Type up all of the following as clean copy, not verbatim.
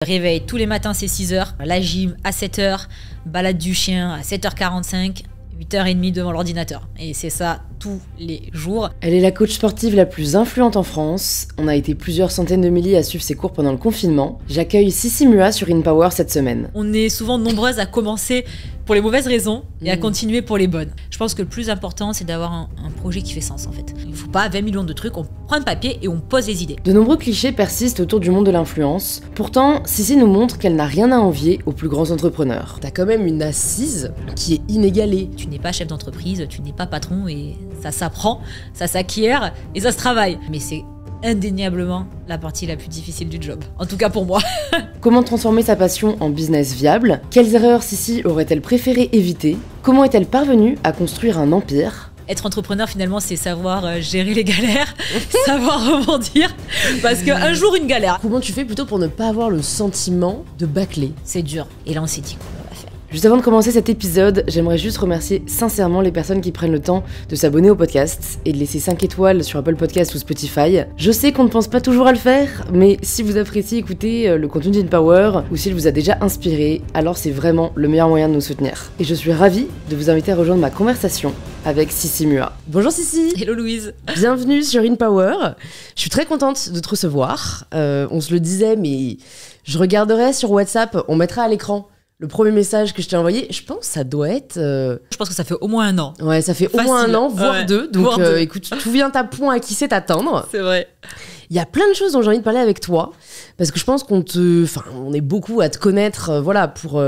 Réveil tous les matins, c'est 6h. La gym à 7h. Balade du chien à 7h45. 8h30 devant l'ordinateur. Et c'est ça tous les jours. Elle est la coach sportive la plus influente en France. On a été plusieurs centaines de milliers à suivre ses cours pendant le confinement. J'accueille Sissi Mua sur InPower cette semaine. On est souvent nombreuses à commencer pour les mauvaises raisons et à continuer pour les bonnes. Je pense que le plus important, c'est d'avoir un projet qui fait sens en fait. Il ne faut pas 20 millions de trucs, on prend un papier et on pose les idées. De nombreux clichés persistent autour du monde de l'influence. Pourtant, Sissi nous montre qu'elle n'a rien à envier aux plus grands entrepreneurs. T'as quand même une assise qui est inégalée. Tu n'es pas chef d'entreprise, tu n'es pas patron et ça s'apprend, ça s'acquiert et ça se travaille. Mais c'est indéniablement la partie la plus difficile du job. En tout cas pour moi. Comment transformer sa passion en business viable? Quelles erreurs Sissi aurait-elle préféré éviter? Comment est-elle parvenue à construire un empire? Être entrepreneur, finalement, c'est savoir gérer les galères, savoir rebondir, parce qu'un jour, une galère. Comment tu fais plutôt pour ne pas avoir le sentiment de bâcler? C'est dur. Et là, on s'est dit qu'on va faire. Juste avant de commencer cet épisode, j'aimerais juste remercier sincèrement les personnes qui prennent le temps de s'abonner au podcast et de laisser 5 étoiles sur Apple Podcast ou Spotify. Je sais qu'on ne pense pas toujours à le faire, mais si vous appréciez écouter le contenu d'InPower ou s'il vous a déjà inspiré, alors c'est vraiment le meilleur moyen de nous soutenir. Et je suis ravie de vous inviter à rejoindre ma conversation avec Sissi Mua. Bonjour Sissi. Hello Louise. Bienvenue sur InPower. Je suis très contente de te recevoir. On se le disait, mais je regarderai sur WhatsApp, on mettra à l'écran le premier message que je t'ai envoyé. Je pense que ça doit être... Je pense que ça fait au moins 1 an. Ouais, ça fait Facile. Au moins 1 an, voire 2. Donc voire 2. Écoute, tout vient à point à qui sait t'attendre. C'est vrai. Il y a plein de choses dont j'ai envie de parler avec toi, parce que je pense on est beaucoup à te connaître, pour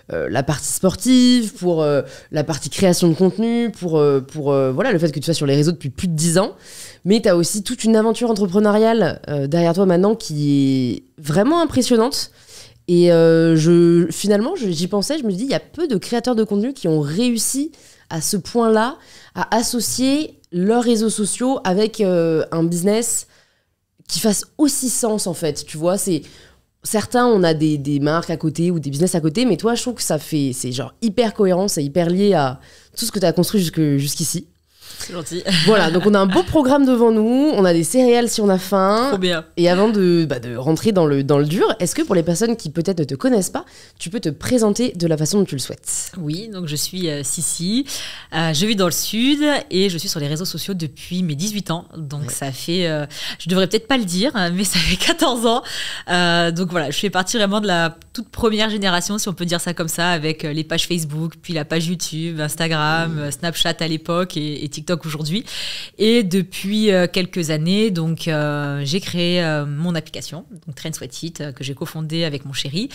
la partie sportive, pour la partie création de contenu, pour le fait que tu sois sur les réseaux depuis plus de 10 ans. Mais tu as aussi toute une aventure entrepreneuriale derrière toi maintenant qui est vraiment impressionnante. Et j'y pensais, je me dis, il y a peu de créateurs de contenu qui ont réussi à ce point-là à associer leurs réseaux sociaux avec un business qui fasse aussi sens en fait, tu vois. Certains, on a des marques à côté ou des business à côté, mais toi, je trouve que c'est genre hyper cohérent, c'est hyper lié à tout ce que tu as construit jusqu'ici. C'est gentil. Voilà, donc on a un beau programme devant nous, on a des céréales si on a faim. Trop bien. Et avant de rentrer dans le dur, est-ce que pour les personnes qui peut-être ne te connaissent pas, tu peux te présenter de la façon dont tu le souhaites? Oui, donc je suis Sissi, je vis dans le sud et je suis sur les réseaux sociaux depuis mes 18 ans. Donc ça fait, je devrais peut-être pas le dire, mais ça fait 14 ans. Donc voilà, je fais partie vraiment de la toute première génération, si on peut dire ça comme ça, avec les pages Facebook, puis la page YouTube, Instagram, Snapchat à l'époque et TikTok aujourd'hui. Et depuis quelques années, donc j'ai créé mon application, donc Train Sweat It, que j'ai cofondée avec mon chéri.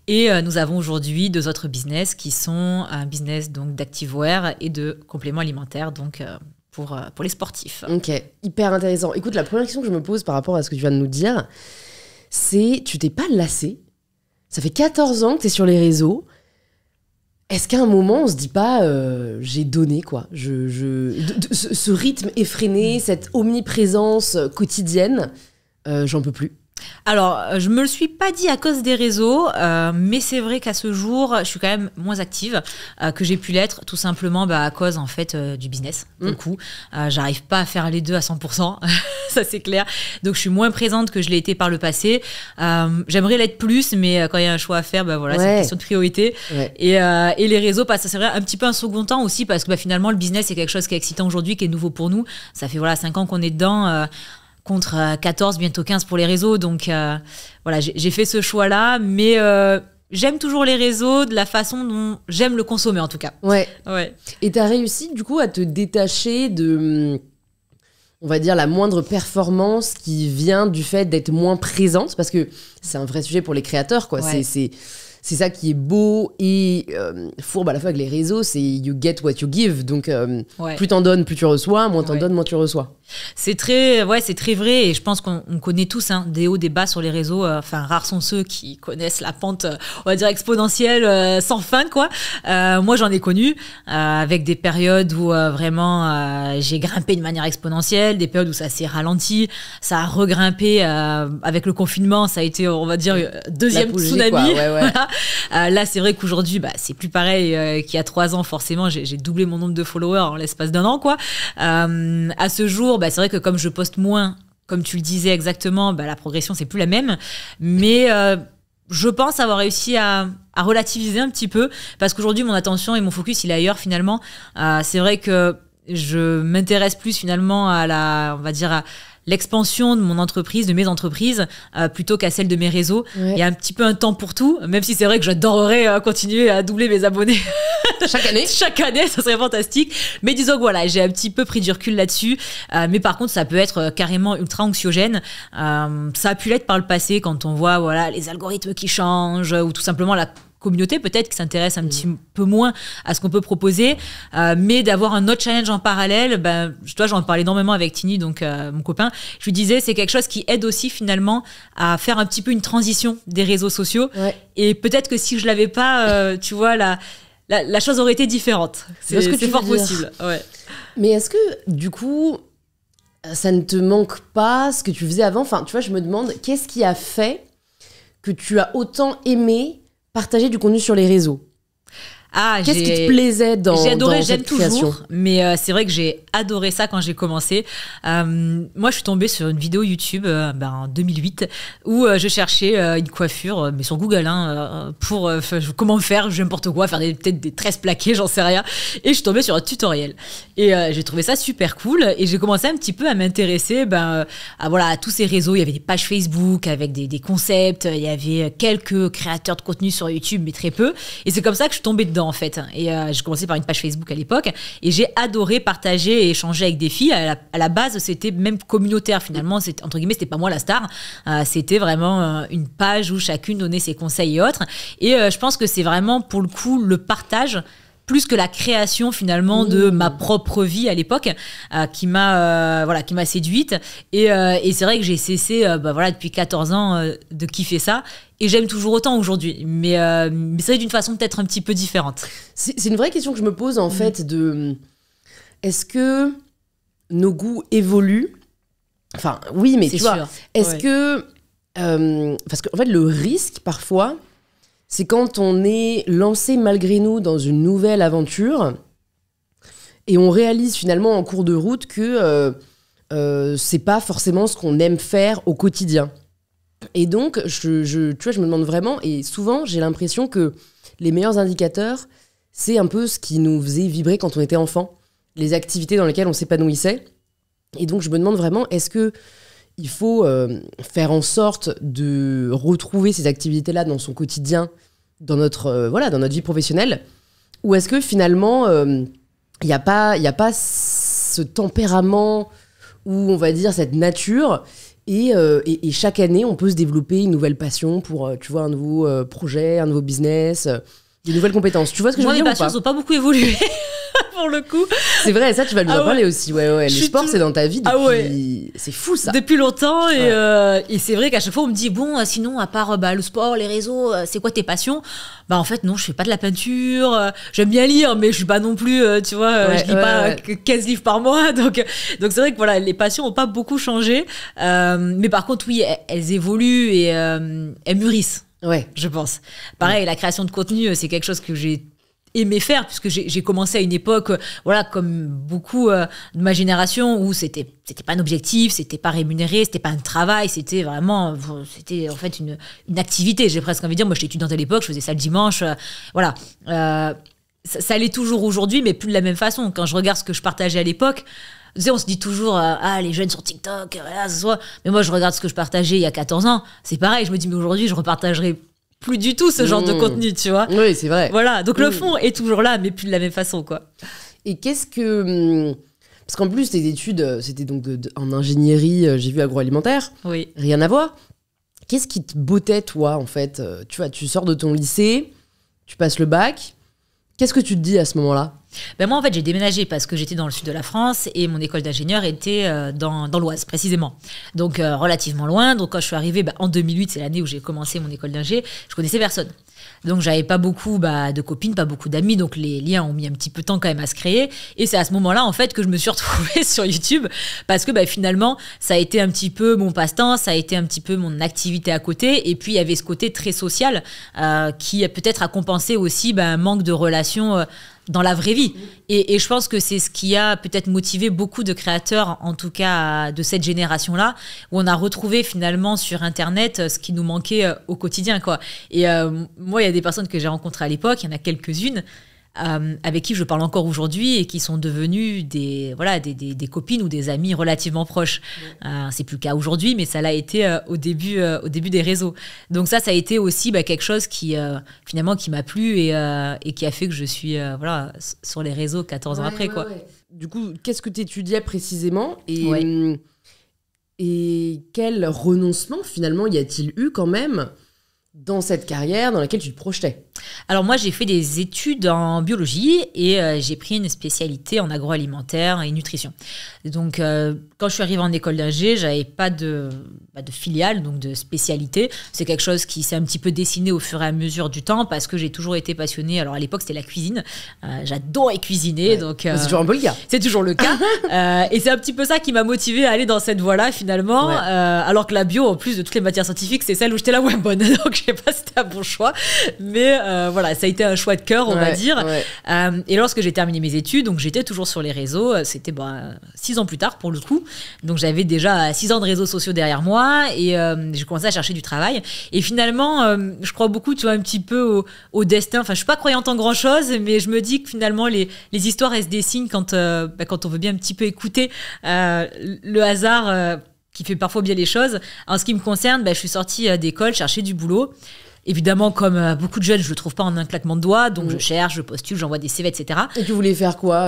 Et nous avons aujourd'hui 2 autres business qui sont un business donc d'activewear et de compléments alimentaires, donc pour les sportifs. Ok, hyper intéressant. Écoute, la première question que je me pose par rapport à ce que tu viens de nous dire, c'est, tu t'es pas lassée? Ça fait 14 ans que tu es sur les réseaux. Est-ce qu'à un moment, on se dit pas, j'ai donné, quoi. Ce rythme effréné, cette omniprésence quotidienne, j'en peux plus. Alors, je me le suis pas dit à cause des réseaux, mais c'est vrai qu'à ce jour, je suis quand même moins active que j'ai pu l'être, tout simplement à cause en fait du business. Du coup, j'arrive pas à faire les deux à 100%, ça c'est clair. Donc, je suis moins présente que je l'ai été par le passé. J'aimerais l'être plus, mais quand il y a un choix à faire, c'est une question de priorité. Ouais. Et les réseaux passent, c'est vrai, un petit peu un second temps aussi, parce que finalement, le business c'est quelque chose qui est excitant aujourd'hui, qui est nouveau pour nous. Ça fait 5 ans qu'on est dedans. Contre 14, bientôt 15 pour les réseaux. Donc j'ai fait ce choix-là, mais j'aime toujours les réseaux de la façon dont j'aime le consommer en tout cas. Ouais. Et t'as réussi du coup à te détacher de, on va dire, la moindre performance qui vient du fait d'être moins présente, parce que c'est un vrai sujet pour les créateurs, quoi. Ouais. C'est ça qui est beau et fourbe à la fois avec les réseaux, c'est you get what you give. Donc plus t'en donnes, plus tu reçois, moins t'en donnes, moins tu reçois. C'est très vrai, et je pense qu'on connaît tous des hauts, des bas sur les réseaux. Rares sont ceux qui connaissent la pente, on va dire, exponentielle sans fin, quoi. Moi, j'en ai connu avec des périodes où vraiment j'ai grimpé de manière exponentielle, des périodes où ça s'est ralenti, ça a regrimpé avec le confinement, ça a été, on va dire, deuxième tsunami. Quoi. Voilà. Là, c'est vrai qu'aujourd'hui, c'est plus pareil qu'il y a 3 ans, forcément. J'ai doublé mon nombre de followers en l'espace d'1 an, quoi. À ce jour, c'est vrai que comme je poste moins, comme tu le disais exactement, la progression c'est plus la même, mais je pense avoir réussi à relativiser un petit peu, parce qu'aujourd'hui, mon attention et mon focus, il est ailleurs finalement. C'est vrai que je m'intéresse plus finalement on va dire, à l'expansion de mon entreprise, de mes entreprises, plutôt qu'à celle de mes réseaux. Ouais. Il y a un petit peu un temps pour tout, même si c'est vrai que j'adorerais continuer à doubler mes abonnés Chaque année. chaque année, ça serait fantastique. Mais disons que voilà, j'ai un petit peu pris du recul là-dessus. Mais par contre, ça peut être carrément ultra anxiogène. Ça a pu l'être par le passé quand on voit voilà, les algorithmes qui changent ou tout simplement la communauté peut-être qui s'intéresse un petit peu moins à ce qu'on peut proposer, mais d'avoir un autre challenge en parallèle, j'en parlais énormément avec Tini, donc mon copain, je lui disais c'est quelque chose qui aide aussi finalement à faire un petit peu une transition des réseaux sociaux, Ouais. et peut-être que si je l'avais pas, tu vois, la chose aurait été différente. Je vois ce que C'est tu fort veux dire. possible. Ouais. Mais est-ce que, du coup, ça ne te manque pas ce que tu faisais avant? Enfin, tu vois, je me demande, qu'est-ce qui a fait que tu as autant aimé partager du contenu sur les réseaux? Qu'est-ce qui te plaisait J'ai adoré, dans j'aime cette création? toujours, mais c'est vrai que j'ai adoré ça quand j'ai commencé. Moi, je suis tombée sur une vidéo YouTube en 2008 où je cherchais une coiffure, mais sur Google, pour comment faire n'importe quoi, faire peut-être des tresses plaquées, j'en sais rien. Et je suis tombée sur un tutoriel. Et j'ai trouvé ça super cool. Et j'ai commencé un petit peu à m'intéresser à tous ces réseaux. Il y avait des pages Facebook avec des concepts. Il y avait quelques créateurs de contenu sur YouTube, mais très peu. Et c'est comme ça que je suis tombée dedans, en fait. Et j'ai commencé par une page Facebook à l'époque. Et j'ai adoré partager et échanger avec des filles. À la base, c'était même communautaire, finalement. Entre guillemets, c'était pas moi la star. C'était vraiment une page où chacune donnait ses conseils et autres. Et je pense que c'est vraiment, pour le coup, le partage plus que la création finalement de ma propre vie à l'époque qui m'a séduite, et c'est vrai que j'ai cessé depuis 14 ans de kiffer ça, et j'aime toujours autant aujourd'hui, mais c'est d'une façon peut-être un petit peu différente. C'est une vraie question que je me pose en fait, est-ce que nos goûts évoluent? Enfin oui, mais C'est tu vois, sûr. est-ce Ouais. que parce qu'en fait le risque parfois, c'est quand on est lancé malgré nous dans une nouvelle aventure et on réalise finalement en cours de route que c'est pas forcément ce qu'on aime faire au quotidien. Et donc, tu vois, je me demande vraiment, et souvent j'ai l'impression que les meilleurs indicateurs, c'est un peu ce qui nous faisait vibrer quand on était enfant, les activités dans lesquelles on s'épanouissait. Et donc je me demande vraiment, est-ce que il faut faire en sorte de retrouver ces activités-là dans son quotidien, dans notre vie professionnelle, ou est-ce que finalement, il n'y a pas ce tempérament, ou on va dire cette nature, et chaque année, on peut se développer une nouvelle passion pour, tu vois, un nouveau projet, un nouveau business, des nouvelles compétences. Tu vois ce que je veux dire ou Mes pas? passions n'ont pas beaucoup évolué. Pour le coup. C'est vrai, ça tu vas nous en parler aussi. Ouais. Le sport, c'est dans ta vie depuis... ouais. C'est fou ça. Depuis longtemps, et c'est vrai qu'à chaque fois on me dit sinon à part le sport, les réseaux, c'est quoi tes passions? En fait non, je fais pas de la peinture, j'aime bien lire, mais je suis pas non plus, tu vois, je lis pas 15 livres par mois, donc c'est vrai que voilà, les passions ont pas beaucoup changé, mais par contre oui, elles évoluent et elles mûrissent. Ouais. Je pense. Pareil, la création de contenu, c'est quelque chose que j'ai aimé faire, puisque j'ai commencé à une époque, comme beaucoup de ma génération, où c'était pas un objectif, c'était pas rémunéré, c'était pas un travail, c'était vraiment, c'était en fait une activité. J'ai presque envie de dire, moi j'étais étudiante à l'époque, je faisais ça le dimanche, ça l'est toujours aujourd'hui, mais plus de la même façon. Quand je regarde ce que je partageais à l'époque, tu sais, on se dit toujours, les jeunes sur TikTok, mais moi je regarde ce que je partageais il y a 14 ans, c'est pareil, je me dis, mais aujourd'hui je repartagerai plus du tout ce genre de contenu, tu vois. Oui, c'est vrai. Voilà, donc le fond est toujours là, mais plus de la même façon, quoi. Et qu'est-ce que... Parce qu'en plus, tes études, c'était donc en ingénierie, j'ai vu agroalimentaire. Oui. Rien à voir. Qu'est-ce qui te bottait, toi, en fait? Tu vois, tu sors de ton lycée, tu passes le bac. Qu'est-ce que tu te dis à ce moment-là? Moi, en fait, j'ai déménagé parce que j'étais dans le sud de la France et mon école d'ingénieur était dans l'Oise, précisément. Donc, relativement loin. Donc, quand je suis arrivée, en 2008, c'est l'année où j'ai commencé mon école d'ingé, je connaissais personne. Donc, j'avais pas beaucoup de copines, pas beaucoup d'amis. Donc, les liens ont mis un petit peu de temps quand même à se créer. Et c'est à ce moment-là, en fait, que je me suis retrouvée sur YouTube parce que finalement, ça a été un petit peu mon passe-temps, ça a été un petit peu mon activité à côté. Et puis, il y avait ce côté très social qui peut-être a compensé aussi un manque de relations dans la vraie vie. Et je pense que c'est ce qui a peut-être motivé beaucoup de créateurs, en tout cas de cette génération-là, où on a retrouvé finalement sur Internet ce qui nous manquait au quotidien, quoi. Et moi, il y a des personnes que j'ai rencontrées à l'époque, il y en a quelques-unes, avec qui je parle encore aujourd'hui et qui sont devenues des copines ou des amis relativement proches. C'est plus le cas aujourd'hui, mais ça l'a été au début des réseaux. Donc ça a été aussi quelque chose qui finalement qui m'a plu et qui a fait que je suis sur les réseaux 14 ans après, quoi. Ouais. Du coup, qu'est-ce que tu étudiais précisément et quel renoncement finalement y a-t-il eu quand même dans cette carrière dans laquelle tu te projetais? Alors moi, j'ai fait des études en biologie et j'ai pris une spécialité en agroalimentaire et nutrition. Donc, quand je suis arrivée en école d'ingé, j'avais pas de filiale, donc de spécialité. C'est quelque chose qui s'est un petit peu dessiné au fur et à mesure du temps parce que j'ai toujours été passionnée. Alors, à l'époque, c'était la cuisine. J'adorais cuisiner. Donc, c'est toujours un peu le cas. C'est toujours le cas. Et c'est un petit peu ça qui m'a motivée à aller dans cette voie-là, finalement. Ouais. Alors que la bio, en plus de toutes les matières scientifiques, c'est celle où j'étais la moins bonne. Donc, je sais pas si c'était un bon choix. Mais voilà, ça a été un choix de cœur, on va dire. Ouais. Et lorsque j'ai terminé mes études, donc j'étais toujours sur les réseaux. C'était 6 ans plus tard, pour le coup. Donc, j'avais déjà 6 ans de réseaux sociaux derrière moi et j'ai commencé à chercher du travail. Et finalement, je crois beaucoup, tu vois, un petit peu au destin. Enfin, je suis pas croyante en grand-chose, mais je me dis que finalement, les histoires, elles se dessinent quand on veut bien un petit peu écouter le hasard qui fait parfois bien les choses. En ce qui me concerne, je suis sortie d'école, chercher du boulot. Évidemment, comme beaucoup de jeunes, je le trouve pas en un claquement de doigts, donc je cherche, je postule, j'envoie des CV, etc. Et tu voulais faire quoi?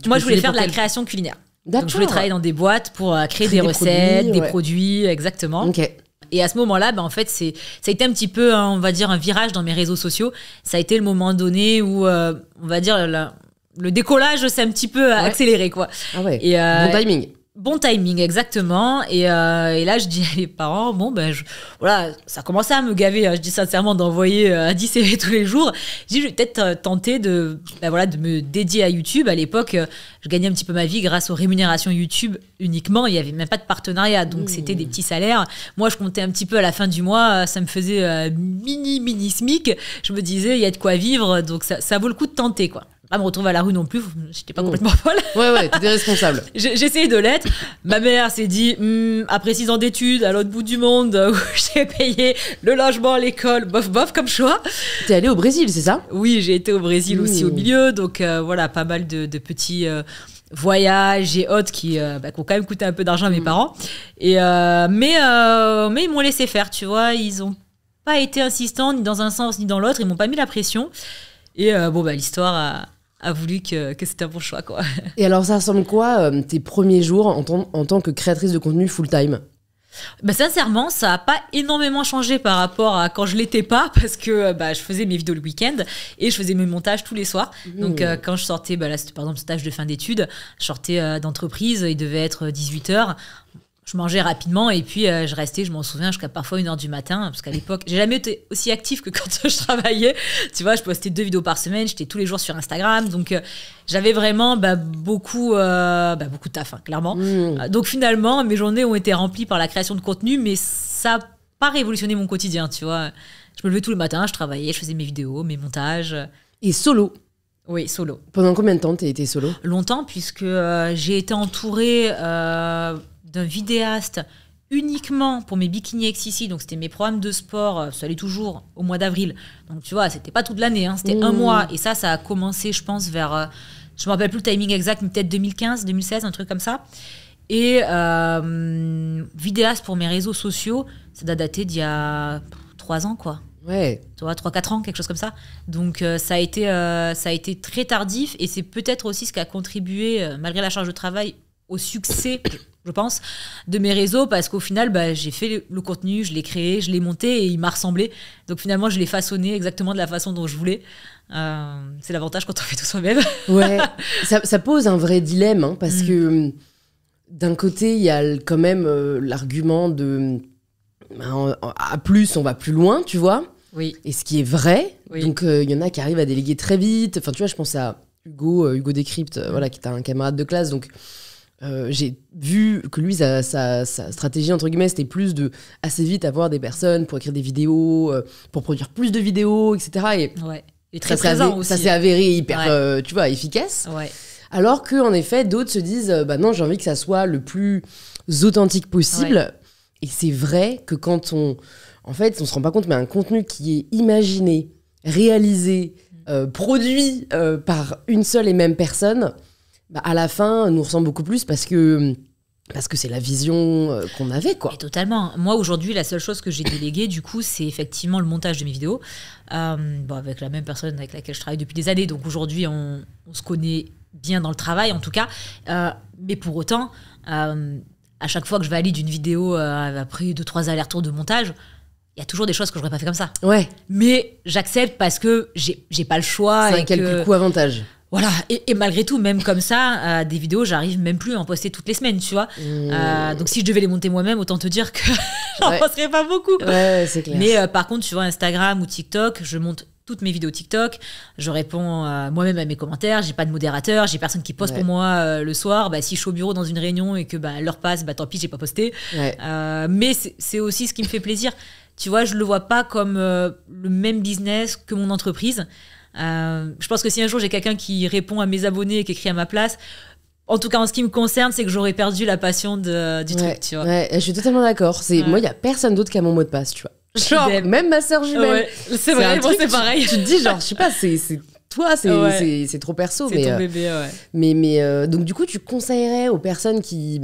Moi, je voulais faire de la création culinaire. Donc, je voulais travailler dans des boîtes pour créer des recettes, des produits, exactement. Okay. Et à ce moment-là, en fait, ça a été un petit peu, on va dire, un virage dans mes réseaux sociaux. Ça a été le moment donné où, on va dire, le décollage s'est un petit peu accéléré, quoi. Ah ouais, et, bon timing. Bon timing, exactement. Et là, je dis à mes parents, voilà, ça commençait à me gaver, je dis sincèrement, d'envoyer 10 CV tous les jours. Je dis, je vais peut-être tenter de me dédier à YouTube. À l'époque, je gagnais un petit peu ma vie grâce aux rémunérations YouTube uniquement. Il n'y avait même pas de partenariat, donc c'était des petits salaires. Moi, je comptais un petit peu à la fin du mois, ça me faisait mini SMIC. Je me disais, il y a de quoi vivre, donc ça vaut le coup de tenter, quoi. Pas me retrouver à la rue non plus, j'étais pas complètement folle. Ouais, t'étais responsable. J'ai essayé de l'être. Ma mère s'est dit, après 6 ans d'études, à l'autre bout du monde, où j'ai payé le logement, l'école, bof, comme choix. T'es allée au Brésil, c'est ça? Oui, j'ai été au Brésil aussi au milieu, donc voilà, pas mal de petits voyages et autres qui ont quand même coûté un peu d'argent à mes parents. Et, mais ils m'ont laissé faire, tu vois, ils ont pas été insistants ni dans un sens ni dans l'autre, ils m'ont pas mis la pression. Et l'histoire a voulu que c'était un bon choix, quoi. Et alors, ça ressemble quoi tes premiers jours en tant que créatrice de contenu full-time? Sincèrement, ça n'a pas énormément changé par rapport à quand je l'étais pas, parce que je faisais mes vidéos le week-end et je faisais mes montages tous les soirs. Donc, quand je sortais, là, c'était par exemple stage de fin d'études, je sortais d'entreprise, il devait être 18h. Je mangeais rapidement et puis je restais, je m'en souviens, jusqu'à parfois 1h du matin, parce qu'à l'époque, j'ai jamais été aussi active que quand je travaillais. Tu vois, je postais 2 vidéos par semaine, j'étais tous les jours sur Instagram, donc j'avais vraiment beaucoup de taf, clairement. Donc finalement, mes journées ont été remplies par la création de contenu, mais ça n'a pas révolutionné mon quotidien, tu vois. Je me levais tous les matins, je travaillais, je faisais mes vidéos, mes montages. Et solo? Oui, solo. Pendant combien de temps t'as été solo? Longtemps, puisque j'ai été entourée d'un vidéaste uniquement pour mes Bikini XCC, donc c'était mes programmes de sport, ça allait toujours au mois d'avril. Donc tu vois, c'était pas toute l'année, c'était un mois. Et ça a commencé, je pense, vers, je me rappelle plus le timing exact, mais peut-être 2015, 2016, un truc comme ça. Et vidéaste pour mes réseaux sociaux, ça doit dater d'il y a 3 ans, quoi. Ouais. Tu vois, 3-4 ans, quelque chose comme ça. Donc ça a été très tardif et c'est peut-être aussi ce qui a contribué, malgré la charge de travail, au succès, je pense, de mes réseaux, parce qu'au final, j'ai fait le contenu, je l'ai créé, je l'ai monté et il m'a ressemblé. Donc finalement, je l'ai façonné exactement de la façon dont je voulais. C'est l'avantage quand on fait tout soi-même. Ouais, ça pose un vrai dilemme, parce que d'un côté, il y a quand même l'argument de à plus, on va plus loin, tu vois. Oui. Et ce qui est vrai. Oui. Donc il y en a qui arrivent à déléguer très vite. Enfin, tu vois, je pense à Hugo Décrypte, voilà, qui est un camarade de classe. Donc j'ai vu que lui, sa stratégie, entre guillemets, c'était plus de assez vite avoir des personnes pour écrire des vidéos, pour produire plus de vidéos, etc. Ouais. Et très présent aussi. Ça s'est avéré hyper, tu vois, efficace. Ouais. Alors qu'en effet, d'autres se disent, bah non, j'ai envie que ça soit le plus authentique possible. Ouais. Et c'est vrai que quand en fait, on se rend pas compte, mais un contenu qui est imaginé, réalisé, produit par une seule et même personne, bah, à la fin, nous ressemble beaucoup plus parce que c'est la vision qu'on avait, quoi. Et totalement. Moi, aujourd'hui, la seule chose que j'ai déléguée, du coup, c'est effectivement le montage de mes vidéos. Avec la même personne avec laquelle je travaille depuis des années. Donc aujourd'hui, on se connaît bien dans le travail, en tout cas. Mais pour autant, à chaque fois que je valide une vidéo après 2-3 allers-retours de montage, il y a toujours des choses que je n'aurais pas fait comme ça. Ouais. Mais j'accepte parce que j'ai pas le choix. C'est un calcul coût-avantage. Voilà, et malgré tout, même comme ça, des vidéos, j'arrive même plus à en poster toutes les semaines, tu vois. Donc si je devais les monter moi-même, autant te dire que j'en posterais pas beaucoup. Ouais, c'est clair. Mais par contre, tu vois, Instagram ou TikTok, je monte toutes mes vidéos TikTok, je réponds moi-même à mes commentaires, j'ai pas de modérateur, j'ai personne qui poste pour moi le soir. Bah, si je suis au bureau dans une réunion et que l'heure passe, tant pis, j'ai pas posté. Ouais. Mais c'est aussi ce qui me fait plaisir. Tu vois, je le vois pas comme le même business que mon entreprise. Je pense que si un jour j'ai quelqu'un qui répond à mes abonnés et qui écrit à ma place, en tout cas en ce qui me concerne, c'est que j'aurais perdu la passion du truc, tu vois. Ouais, je suis totalement d'accord. Moi, il y a personne d'autre qui a mon mot de passe, tu vois. Genre, même ma sœur jumelle. Ouais, c'est vrai, moi c'est pareil. Tu te dis, genre, je sais pas, c'est toi, c'est trop perso. C'est ton bébé, ouais. Mais donc, du coup, tu conseillerais aux personnes qui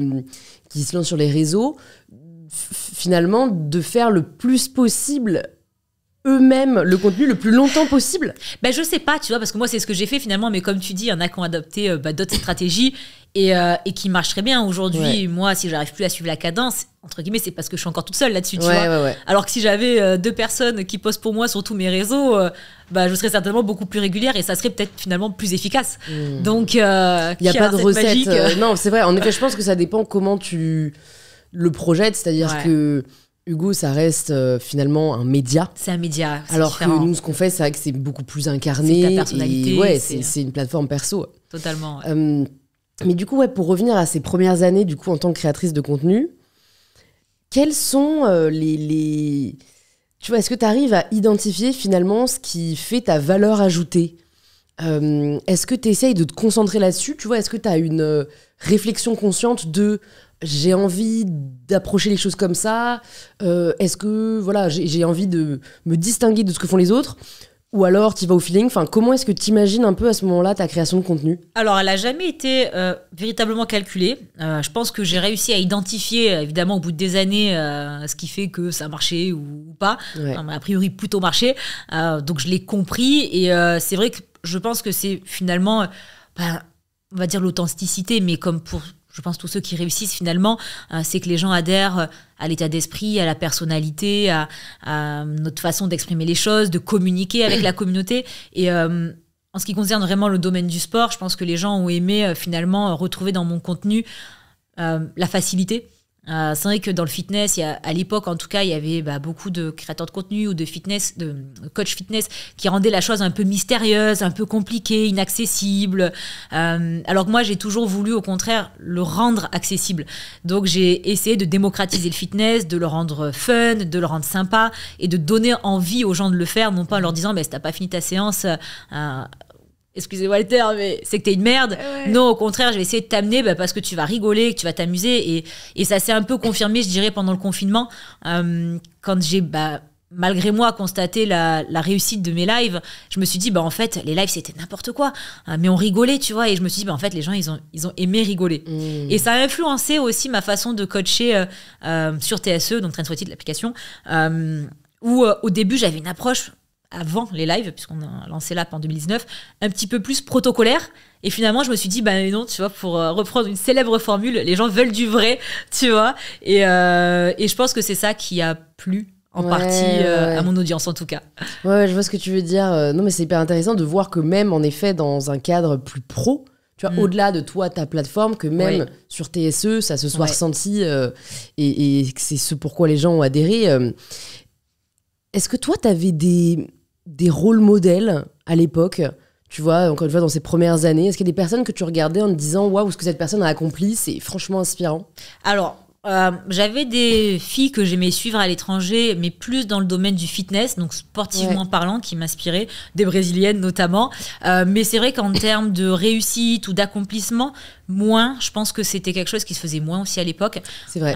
se lancent sur les réseaux, finalement, de faire le plus possible eux-mêmes le contenu le plus longtemps possible? Je sais pas, tu vois, parce que moi c'est ce que j'ai fait finalement, mais comme tu dis, il y en a qui ont adopté d'autres stratégies et qui marchent très bien aujourd'hui. Moi, si j'arrive plus à suivre la cadence, entre guillemets, c'est parce que je suis encore toute seule là-dessus, tu vois. Ouais. Alors que si j'avais 2 personnes qui postent pour moi sur tous mes réseaux, je serais certainement beaucoup plus régulière et ça serait peut-être finalement plus efficace. Donc il y a pas de recette. Non, c'est vrai. En effet, je pense que ça dépend comment tu le projettes, c'est-à-dire que Hugo, ça reste finalement un média. C'est un média. Alors différent. Que nous, ce qu'on fait, c'est vrai que c'est beaucoup plus incarné. C'est ta personnalité. Et c'est une plateforme perso. Totalement. Mais du coup, pour revenir à ces premières années, du coup, en tant que créatrice de contenu, quels sont les... Tu vois, est-ce que tu arrives à identifier finalement ce qui fait ta valeur ajoutée ? Est-ce que tu essayes de te concentrer là-dessus ? Tu vois, est-ce que tu as une réflexion consciente de... J'ai envie d'approcher les choses comme ça. Est-ce que voilà, j'ai envie de me distinguer de ce que font les autres? Ou alors tu vas au feeling? Enfin, comment est-ce que tu imagines un peu à ce moment-là ta création de contenu? Alors, elle n'a jamais été véritablement calculée. Je pense que j'ai réussi à identifier, évidemment, au bout des années, ce qui fait que ça a marché ou pas. Ouais. A priori, plutôt marché. Donc, je l'ai compris. Et c'est vrai que je pense que c'est finalement, on va dire l'authenticité, mais comme pour... Je pense tous ceux qui réussissent finalement, c'est que les gens adhèrent à l'état d'esprit, à la personnalité, à notre façon d'exprimer les choses, de communiquer avec la communauté. Et en ce qui concerne vraiment le domaine du sport, je pense que les gens ont aimé finalement retrouver dans mon contenu la facilité. C'est vrai que dans le fitness, à l'époque en tout cas, il y avait beaucoup de créateurs de contenu ou de fitness, de coach fitness qui rendaient la chose un peu mystérieuse, un peu compliquée, inaccessible. Alors que moi, j'ai toujours voulu au contraire le rendre accessible. Donc j'ai essayé de démocratiser le fitness, de le rendre fun, de le rendre sympa et de donner envie aux gens de le faire, non pas en leur disant si t'as pas fini ta séance... excusez-moi le terme, mais c'est que t'es une merde. Ouais. Non, au contraire, je vais essayer de t'amener parce que tu vas rigoler, que tu vas t'amuser. Et ça s'est un peu confirmé, je dirais, pendant le confinement. Quand j'ai, malgré moi, constaté la réussite de mes lives, je me suis dit, en fait, les lives, c'était n'importe quoi. Mais on rigolait, tu vois. Et je me suis dit, en fait, les gens, ils ont aimé rigoler. Et ça a influencé aussi ma façon de coacher sur TSE, donc Trends What It, l'application, où au début, j'avais une approche... avant les lives, puisqu'on a lancé l'app en 2019, un petit peu plus protocolaire. Et finalement, je me suis dit, non, tu vois, pour reprendre une célèbre formule, les gens veulent du vrai, tu vois. Et je pense que c'est ça qui a plu en partie à mon audience, en tout cas. Ouais, je vois ce que tu veux dire. Non, mais c'est hyper intéressant de voir que même, en effet, dans un cadre plus pro, tu vois, au-delà de toi, ta plateforme, que même sur TSE, ça se soit ressenti et que c'est ce pourquoi les gens ont adhéré. Est-ce que toi, t'avais des rôles modèles à l'époque, tu vois, encore une fois dans ces premières années? Est-ce qu'il y a des personnes que tu regardais en te disant waouh, ce que cette personne a accompli, c'est franchement inspirant? Alors J'avais des filles que j'aimais suivre à l'étranger, mais plus dans le domaine du fitness, donc sportivement parlant, qui m'inspiraient, des brésiliennes notamment. Mais c'est vrai qu'en termes de réussite ou d'accomplissement, moins. Je pense que c'était quelque chose qui se faisait moins aussi à l'époque. C'est vrai.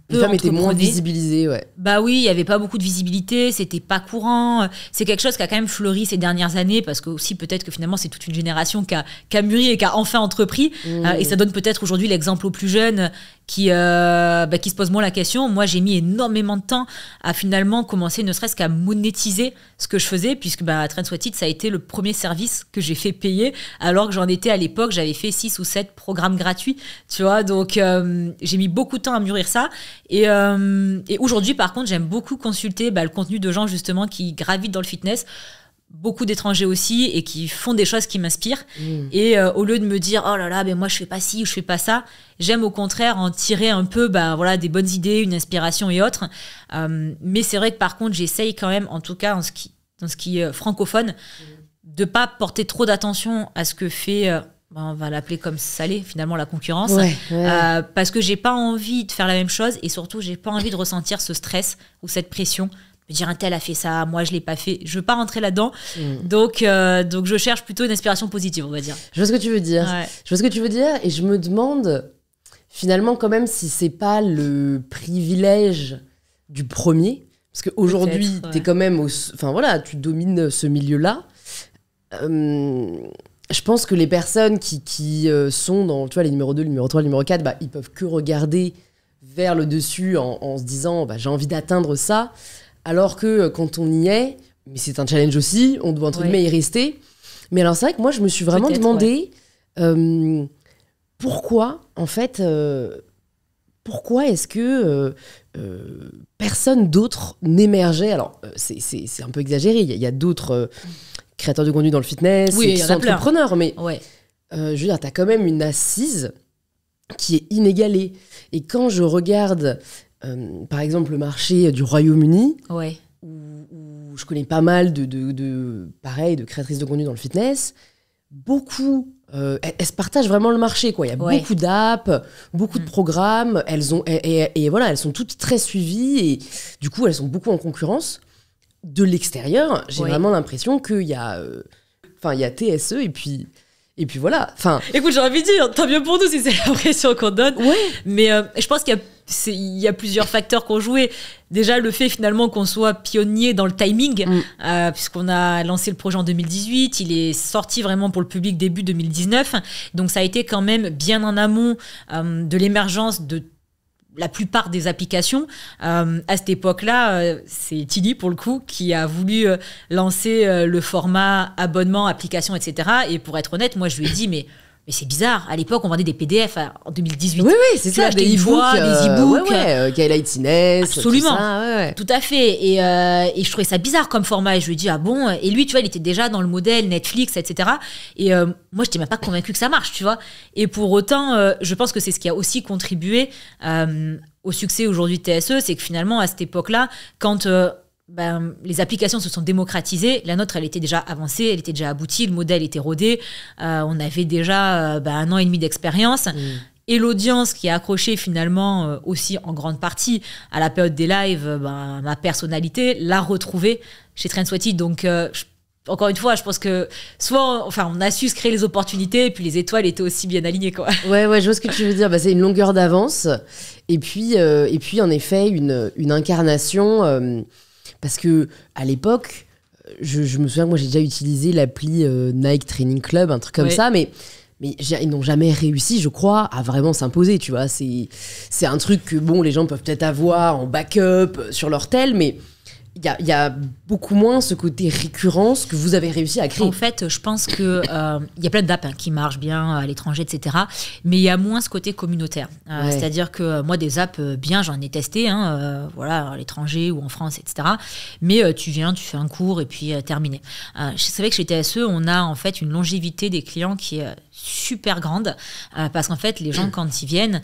Les femmes étaient moins visibilisées, ouais. Bah oui, il n'y avait pas beaucoup de visibilité, c'était pas courant. C'est quelque chose qui a quand même fleuri ces dernières années, parce que aussi peut-être que finalement c'est toute une génération qui a mûri et qui a enfin entrepris. Et ça donne peut-être aujourd'hui l'exemple aux plus jeunes qui se posent moins la question. Moi, j'ai mis énormément de temps à finalement commencer ne serait-ce qu'à monétiser ce que je faisais, puisque Trends What It, ça a été le premier service que j'ai fait payer, alors que j'en étais à l'époque, j'avais fait 6 ou 7 programmes gratuits, tu vois. Donc, j'ai mis beaucoup de temps à mûrir ça. Et aujourd'hui, par contre, j'aime beaucoup consulter le contenu de gens, justement, qui gravitent dans le fitness, beaucoup d'étrangers aussi, et qui font des choses qui m'inspirent. Et au lieu de me dire oh là là, moi je fais pas ci ou je fais pas ça, j'aime au contraire en tirer un peu des bonnes idées, une inspiration et autres. Mais c'est vrai que par contre j'essaye quand même, en tout cas dans ce qui est francophone, de pas porter trop d'attention à ce que fait on va l'appeler comme ça l'est finalement, la concurrence, parce que j'ai pas envie de faire la même chose, et surtout j'ai pas envie de ressentir ce stress ou cette pression, me dire un tel a fait ça, moi je l'ai pas fait. Je veux pas rentrer là-dedans. Donc je cherche plutôt une inspiration positive, on va dire. Je vois ce que tu veux dire. Je vois ce que tu veux dire, et je me demande finalement quand même si c'est pas le privilège du premier, parce qu'aujourd'hui t'es quand même tu domines ce milieu-là. Je pense que les personnes qui sont dans les numéro 2, le numéro 3, le numéro 4, ils peuvent que regarder vers le dessus en se disant j'ai envie d'atteindre ça. Alors que quand on y est, mais c'est un challenge aussi, on doit entre guillemets y rester. Mais alors c'est vrai que moi je me suis vraiment demandé pourquoi en fait, pourquoi est-ce que personne d'autre n'émergeait. Alors c'est un peu exagéré, il y a d'autres créateurs de contenu dans le fitness, qui sont entrepreneurs, mais je veux dire, t'as quand même une assise qui est inégalée. Et quand je regarde par exemple le marché du Royaume-Uni, où je connais pas mal de créatrices de contenu dans le fitness, beaucoup elles se partagent vraiment le marché, quoi. Il y a beaucoup d'apps, beaucoup de programmes, elles sont toutes très suivies, et du coup elles sont beaucoup en concurrence. De l'extérieur, j'ai vraiment l'impression qu'il y a TSE et puis voilà. Écoute, j'ai envie de dire, tant mieux pour nous si c'est l'impression qu'on donne. Mais je pense qu'il y a plusieurs facteurs qui ont joué. Déjà, le fait finalement qu'on soit pionnier dans le timing, puisqu'on a lancé le projet en 2018, il est sorti vraiment pour le public début 2019. Donc ça a été quand même bien en amont de l'émergence de la plupart des applications. À cette époque-là, c'est Tilly, pour le coup, qui a voulu lancer le format abonnement, application, etc. Et pour être honnête, moi, je lui ai dit, mais c'est bizarre. À l'époque, on vendait des PDF en 2018. Oui, c'est ça. Des e-books. Des e-books. Kayla Itines. Absolument. Tout à fait. Et je trouvais ça bizarre comme format. Et je lui ai dit, ah bon? Et lui, tu vois, il était déjà dans le modèle Netflix, etc. Et moi, je n'étais même pas convaincue que ça marche, tu vois. Et pour autant, je pense que c'est ce qui a aussi contribué au succès aujourd'hui de TSE. C'est que finalement, à cette époque-là, quand les applications se sont démocratisées, la nôtre, elle était déjà avancée, elle était déjà aboutie, le modèle était rodé, on avait déjà 1 an et demi d'expérience, et l'audience qui a accroché finalement aussi en grande partie à la période des lives, ma personnalité l'a retrouvée chez Trends What It. Donc encore une fois, je pense que on a su se créer les opportunités, et puis les étoiles étaient aussi bien alignées, quoi. Ouais, je vois ce que tu veux dire. C'est une longueur d'avance, et puis en effet une incarnation. Parce que à l'époque, je me souviens que moi j'ai déjà utilisé l'appli Nike Training Club, un truc comme ça, mais ils n'ont jamais réussi, je crois, à vraiment s'imposer, tu vois. C'est un truc que les gens peuvent peut-être avoir en backup sur leur tel, mais il y a beaucoup moins ce côté récurrence que vous avez réussi à créer. En fait, je pense que y a plein d'apps qui marchent bien à l'étranger, etc. Mais il y a moins ce côté communautaire. C'est-à-dire que moi, des apps bien, j'en ai testé, à l'étranger ou en France, etc. Mais tu viens, tu fais un cours et puis terminé. C'est vrai que chez TSE, on a en fait une longévité des clients qui est super grande, parce qu'en fait, les gens, quand ils viennent,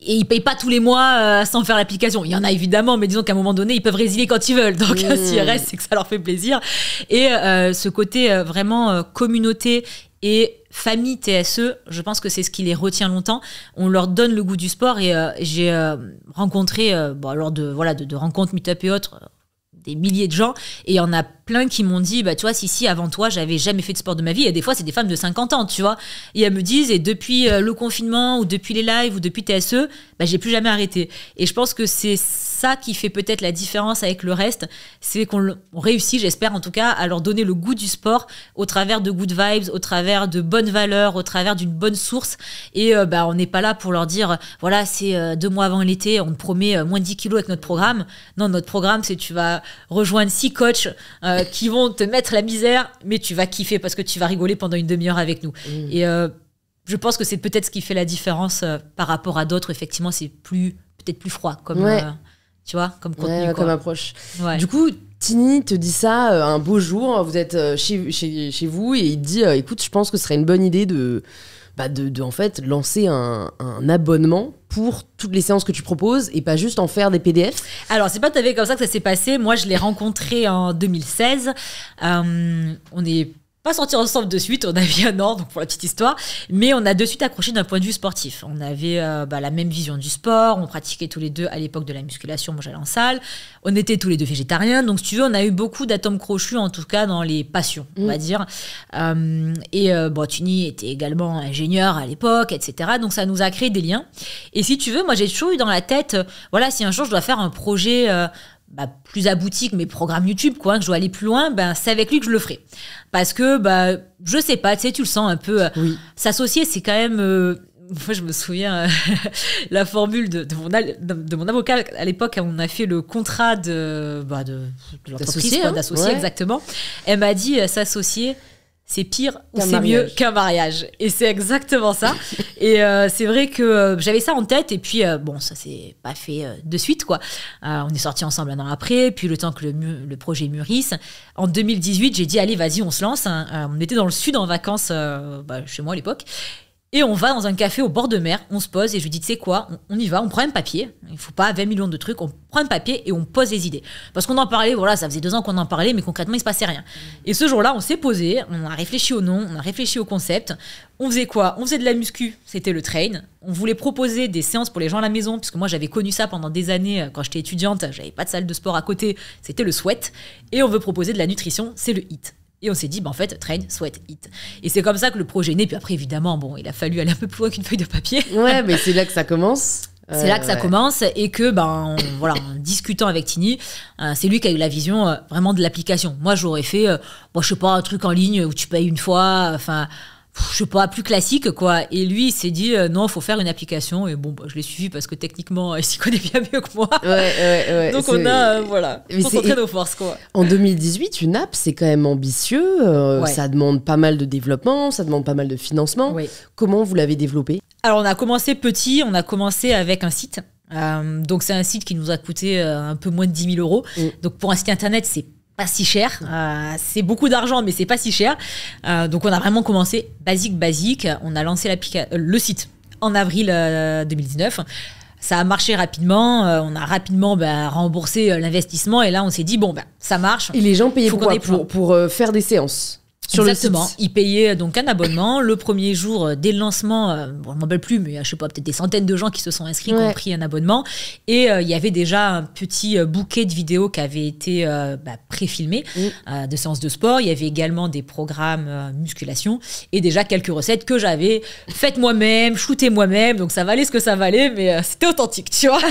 et ils payent pas tous les mois sans faire l'application. Il y en a évidemment, mais disons qu'à un moment donné, ils peuvent résilier quand ils veulent. Donc, s'ils restent, c'est que ça leur fait plaisir. Et ce côté vraiment communauté et famille TSE, je pense que c'est ce qui les retient longtemps. On leur donne le goût du sport et j'ai rencontré, lors de rencontres, meet-up et autres, des milliers de gens, et il y en a plein qui m'ont dit, tu vois, si avant toi, j'avais jamais fait de sport de ma vie, et des fois, c'est des femmes de 50 ans, tu vois, et elles me disent, et depuis le confinement, ou depuis les lives, ou depuis TSE, j'ai plus jamais arrêté. Et je pense que c'est ça qui fait peut-être la différence avec le reste, c'est qu'on réussit, j'espère en tout cas, à leur donner le goût du sport au travers de good vibes, au travers de bonnes valeurs, au travers d'une bonne source, et on n'est pas là pour leur dire, voilà, c'est 2 mois avant l'été, on te promet moins de 10 kilos avec notre programme. Non, notre programme, c'est tu vas rejoindre 6 coachs qui vont te mettre la misère, mais tu vas kiffer parce que tu vas rigoler pendant une demi-heure avec nous. Et je pense que c'est peut-être ce qui fait la différence par rapport à d'autres. Effectivement, c'est peut-être plus froid comme, tu vois, comme contenu. Comme approche. Ouais. Du coup, Tini te dit ça un beau jour, vous êtes chez vous et il te dit écoute, je pense que ce serait une bonne idée de en fait lancer un abonnement pour toutes les séances que tu proposes et pas juste en faire des PDF. Alors, c'est pas tout à fait comme ça que ça s'est passé. Moi, je l'ai rencontré en 2016. On n'est pas sortis ensemble de suite, on a vu un an, donc pour la petite histoire, mais on a de suite accroché d'un point de vue sportif. On avait la même vision du sport, on pratiquait tous les deux à l'époque de la musculation, moi j'allais en salle, on était tous les deux végétariens, donc si tu veux, on a eu beaucoup d'atomes crochus, en tout cas dans les passions, on va dire. Tini était également ingénieur à l'époque, etc. Donc ça nous a créé des liens. Et si tu veux, moi j'ai toujours eu dans la tête, si un jour je dois faire un projet plus abouti que mes programmes YouTube, que je dois aller plus loin, c'est avec lui que je le ferai. Parce que, je sais pas, tu le sens un peu. S'associer, c'est quand même... moi, je me souviens la formule de mon avocat à l'époque, on a fait le contrat de l'entreprise, d'associer, exactement. Elle m'a dit, s'associer, c'est pire ou c'est mieux qu'un mariage. Et c'est exactement ça. Et c'est vrai que j'avais ça en tête. Et puis, ça s'est pas fait de suite, quoi. On est sortis ensemble un an après. Puis, le temps que le projet mûrisse. En 2018, j'ai dit, allez, vas-y, on se lance. On était dans le sud en vacances, chez moi à l'époque. Et on va dans un café au bord de mer, on se pose et je lui dis, tu sais quoi, on y va, on prend un papier, il faut pas 20 millions de trucs, on prend un papier et on pose les idées. Parce qu'on en parlait, ça faisait 2 ans qu'on en parlait, mais concrètement, il se passait rien. Et ce jour-là, on s'est posé, on a réfléchi au nom, on a réfléchi au concept. On faisait quoi ? On faisait de la muscu, c'était le train. On voulait proposer des séances pour les gens à la maison, puisque moi, j'avais connu ça pendant des années quand j'étais étudiante, j'avais pas de salle de sport à côté, c'était le sweat. Et on veut proposer de la nutrition, c'est le HIIT. Et on s'est dit, en fait, train, sweat, HIIT. Et c'est comme ça que le projet est né. Puis après, évidemment, il a fallu aller un peu plus loin qu'une feuille de papier. Ouais, mais c'est là que ça commence. C'est là que ça commence. Et que, en discutant avec Tini, c'est lui qui a eu la vision vraiment de l'application. Moi, j'aurais fait, je sais pas, un truc en ligne où tu payes une fois, je sais pas, plus classique, quoi. Et lui, il s'est dit, non, il faut faire une application. Et je l'ai suivi parce que techniquement, il s'y connaît bien mieux que moi. Ouais. Donc, on a, concentré nos forces, quoi. En 2018, une app, c'est quand même ambitieux. Ça demande pas mal de développement, ça demande pas mal de financement. Ouais. Comment vous l'avez développé ? Alors, on a commencé petit, on a commencé avec un site. Donc, c'est un site qui nous a coûté un peu moins de 10 000 euros. Donc, pour un site internet, c'est pas si cher, c'est beaucoup d'argent mais c'est pas si cher, donc on a vraiment commencé basique, on a lancé le site en avril 2019, ça a marché rapidement, on a rapidement remboursé l'investissement et là on s'est dit ça marche. Et les gens payaient pour faire des séances sur Exactement. Le site. Ils payaient donc un abonnement. Le premier jour, dès le lancement, je ne me rappelle plus, mais je sais pas, peut-être des centaines de gens qui se sont inscrits, qui ont pris un abonnement. Et il y avait déjà un petit bouquet de vidéos qui avaient été pré-filmés de séances de sport. Il y avait également des programmes musculation et déjà quelques recettes que j'avais faites moi-même, shootées moi-même. Donc ça valait ce que ça valait, mais c'était authentique, tu vois.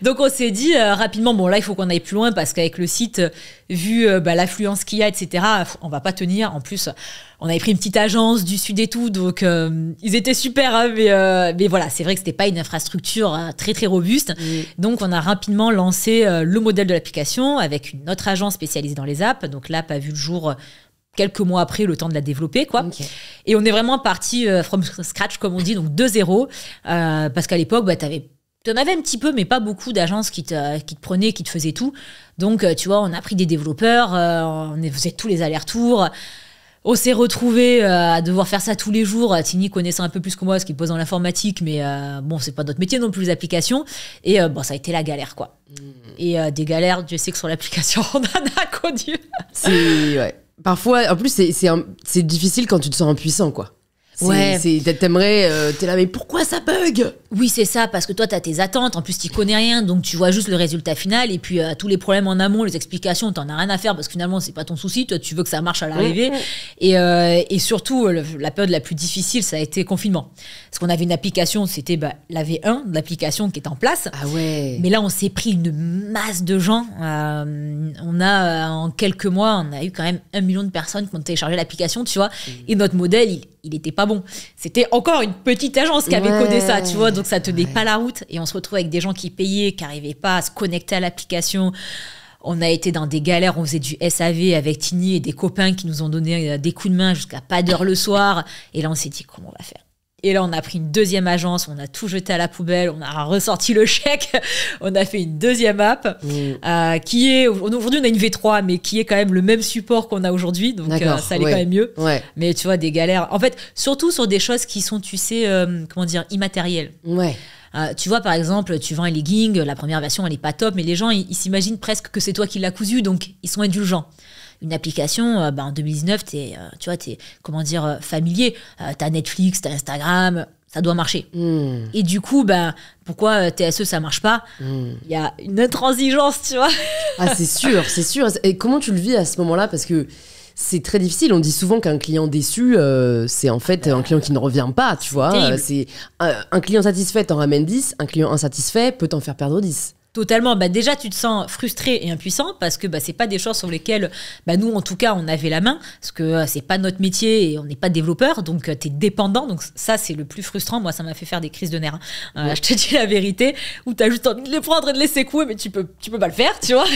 Donc on s'est dit rapidement, là, il faut qu'on aille plus loin parce qu'avec le site, vu l'affluence qu'il y a, etc., on va pas tenir. En plus, on avait pris une petite agence du Sud et tout, donc ils étaient super, hein, mais voilà, c'est vrai que c'était pas une infrastructure très très robuste. Donc on a rapidement lancé le modèle de l'application avec une autre agence spécialisée dans les apps. Donc l'app a vu le jour quelques mois après, le temps de la développer, quoi. Okay. Et on est vraiment parti from scratch, comme on dit, donc de zéro, parce qu'à l'époque, t'en avais un petit peu, mais pas beaucoup d'agences qui te prenaient, qui te faisaient tout. Donc, tu vois, on a pris des développeurs, on faisait tous les allers-retours. On s'est retrouvés à devoir faire ça tous les jours. Tini connaissant un peu plus que moi, parce qu'il pose dans l'informatique, mais c'est pas notre métier non plus, les applications. Et ça a été la galère, quoi. Et des galères, Dieu sait que sur l'application, on en a connu. Parfois, en plus, c'est difficile quand tu te sens impuissant, quoi. Ouais. T'aimerais, t'es là, mais pourquoi ça bug? Oui, c'est ça, parce que toi, t'as tes attentes, en plus, t'y connais rien, donc tu vois juste le résultat final, et puis tous les problèmes en amont, les explications, t'en as rien à faire, parce que finalement, c'est pas ton souci, toi, tu veux que ça marche à l'arrivée. Et surtout, la période la plus difficile, ça a été confinement. Parce qu'on avait une application, c'était la V1 de l'application qui est en place. Ah ouais. Mais là, on s'est pris une masse de gens. On a, en quelques mois, on a eu quand même 1 million de personnes qui ont téléchargé l'application, tu vois, et notre modèle, il était pas bon. C'était encore une petite agence qui avait codé ça, tu vois, donc ça tenait pas la route. Et on se retrouve avec des gens qui payaient, qui n'arrivaient pas à se connecter à l'application. On a été dans des galères, on faisait du SAV avec Tini et des copains qui nous ont donné des coups de main jusqu'à pas d'heure le soir. Et là, on s'est dit, comment on va faire? Et là, on a pris une deuxième agence, on a tout jeté à la poubelle, on a ressorti le chèque, on a fait une deuxième app qui est... Aujourd'hui, on a une V3, mais qui est quand même le même support qu'on a aujourd'hui, donc ça allait quand même mieux. Ouais. Mais tu vois, des galères... En fait, surtout sur des choses qui sont, tu sais, immatérielles. Ouais. Tu vois, par exemple, tu vends un legging, la première version, elle est pas top, mais les gens, ils s'imaginent presque que c'est toi qui l'as cousu, donc ils sont indulgents. Une application, en 2019, t'es familier. T'as Netflix, t'as Instagram, ça doit marcher. Et du coup, pourquoi TSE, ça marche pas? Il y a une intransigeance, tu vois. Ah, c'est sûr, c'est sûr. Et comment tu le vis à ce moment-là? Parce que c'est très difficile. On dit souvent qu'un client déçu, c'est en fait un client qui ne revient pas, tu vois. C'est un client satisfait t'en ramène 10, un client insatisfait peut t'en faire perdre 10. Totalement. Déjà, tu te sens frustré et impuissant parce que c'est pas des choses sur lesquelles nous, en tout cas, on avait la main parce que c'est pas notre métier et on n'est pas développeur, donc t'es dépendant. Donc ça, c'est le plus frustrant. Moi, ça m'a fait faire des crises de nerfs. Je te dis la vérité, où t'as juste envie de les prendre et de les secouer, mais tu peux pas le faire, tu vois.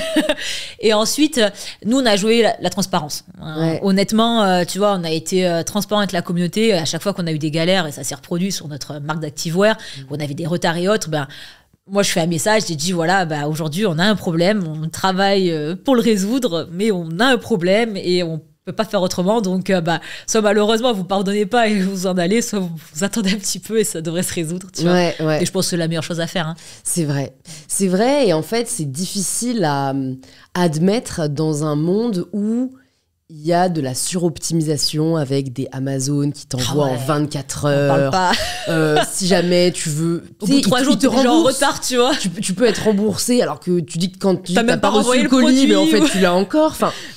Et ensuite, nous, on a joué la transparence. Honnêtement, tu vois, on a été transparent avec la communauté. À chaque fois qu'on a eu des galères, et ça s'est reproduit sur notre marque d'activewear, où on avait des retards et autres, moi, je fais un message, j'ai dit, voilà, aujourd'hui, on a un problème, on travaille pour le résoudre, mais on a un problème et on peut pas faire autrement. Donc, soit malheureusement, vous pardonnez pas et vous en allez, soit vous attendez un petit peu et ça devrait se résoudre, tu vois. Et je pense que c'est la meilleure chose à faire. Hein. C'est vrai. C'est vrai, et en fait, c'est difficile à admettre dans un monde où il y a de la suroptimisation avec des Amazon qui t'envoient en 24 heures. On parle pas. Si jamais tu veux... Au bout de 3 jours, tu es déjà en retard, tu vois. Tu peux être remboursé alors que tu dis que quand tu n'as pas reçu le colis, produit, mais en fait, tu l'as encore.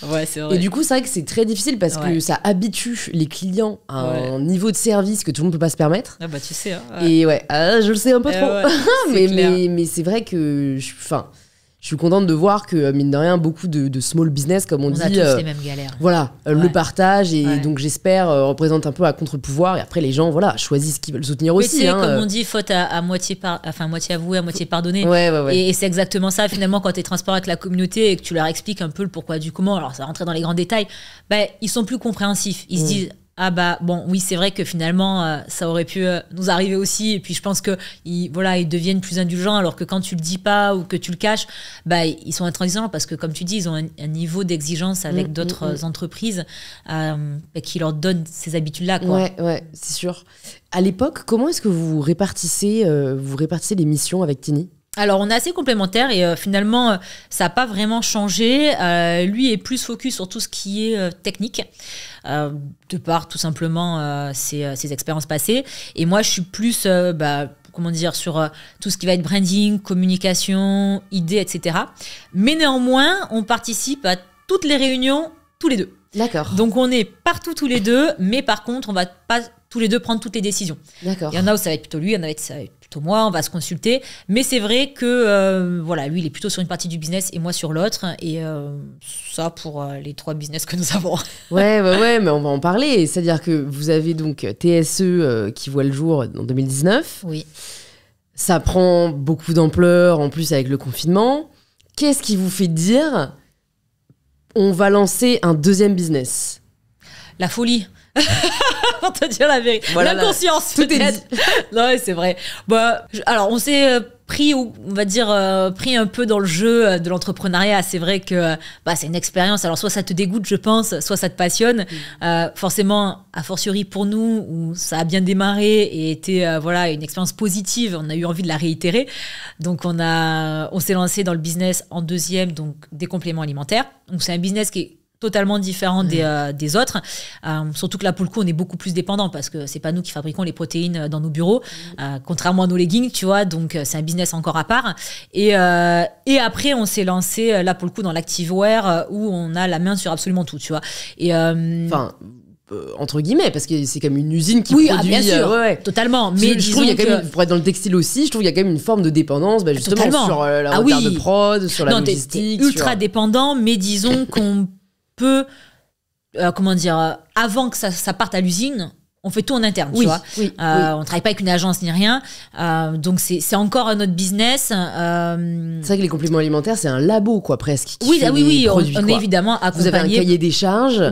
Ouais, c'est vrai. Et du coup, c'est vrai que c'est très difficile parce que ça habitue les clients à un niveau de service que tout le monde ne peut pas se permettre. Ah tu sais. Hein, Et je le sais un peu trop. Mais c'est vrai que... Je suis contente de voir que, mine de rien, beaucoup de small business, comme on dit... On a tous les mêmes galères. Voilà, le partage, et donc j'espère représente un peu à contre-pouvoir. Et après, les gens, choisissent ce qu'ils veulent soutenir aussi. Mais comme on dit, faute à moitié avouée, à moitié pardonnée. Et c'est exactement ça, finalement, quand tu es transparent avec la communauté et que tu leur expliques un peu le pourquoi du comment, alors ça rentrait dans les grands détails, ils sont plus compréhensifs. Ils se disent... oui, c'est vrai que finalement ça aurait pu nous arriver aussi, et puis je pense que ils deviennent plus indulgents, alors que quand tu le dis pas ou que tu le caches, ils sont intransigeants parce que, comme tu dis, ils ont un niveau d'exigence avec d'autres entreprises qui leur donnent ces habitudes-là, quoi. Ouais, c'est sûr. À l'époque, comment est-ce que vous répartissez les missions avec Tini? Alors, on est assez complémentaires et finalement, ça n'a pas vraiment changé. Lui est plus focus sur tout ce qui est technique, de par tout simplement ses expériences passées. Et moi, je suis plus sur tout ce qui va être branding, communication, idées, etc. Mais néanmoins, on participe à toutes les réunions, tous les deux. D'accord. Donc, on est partout tous les deux, mais par contre, on ne va pas tous les deux prendre toutes les décisions. D'accord. Il y en a où ça va être plutôt lui, il y en a où ça va être plutôt moi, on va se consulter. Mais c'est vrai que lui, il est plutôt sur une partie du business et moi sur l'autre. Et ça pour les 3 business que nous avons. Ouais, mais on va en parler. C'est-à-dire que vous avez donc TSE qui voit le jour en 2019. Oui. Ça prend beaucoup d'ampleur, en plus avec le confinement. Qu'est-ce qui vous fait dire on va lancer un deuxième business? La folie. Pour te dire la vérité. Voilà, l'inconscience, peut-être. Non, c'est vrai. Alors, on s'est pris un peu dans le jeu de l'entrepreneuriat. C'est vrai que c'est une expérience. Alors, soit ça te dégoûte, je pense, soit ça te passionne. Forcément, a fortiori pour nous, où ça a bien démarré et été une expérience positive, on a eu envie de la réitérer. Donc, on s'est lancé dans le business en deuxième, donc des compléments alimentaires. Donc, c'est un business qui est totalement différent des autres. Surtout que là, pour le coup, on est beaucoup plus dépendant parce que c'est pas nous qui fabriquons les protéines dans nos bureaux, contrairement à nos leggings, tu vois. Donc, c'est un business encore à part. Et après, on s'est lancé, là, pour le coup, dans l'activewear où on a la main sur absolument tout, tu vois. Et, entre guillemets, parce que c'est comme une usine qui produit. Bien sûr, totalement. Mais je trouve qu'il y a quand même, pour être dans le textile aussi, je trouve qu'il y a quand même une forme de dépendance, justement, totalement. Sur la retard de prod, sur la logistique. T'es ultra dépendant, mais disons qu'on peut, avant que ça parte à l'usine, on fait tout en interne, tu vois. On travaille pas avec une agence ni rien. Donc, c'est encore un autre business. C'est vrai que les compléments alimentaires, c'est un labo, quoi, presque. On est évidemment accompagné. Vous avez un cahier des charges.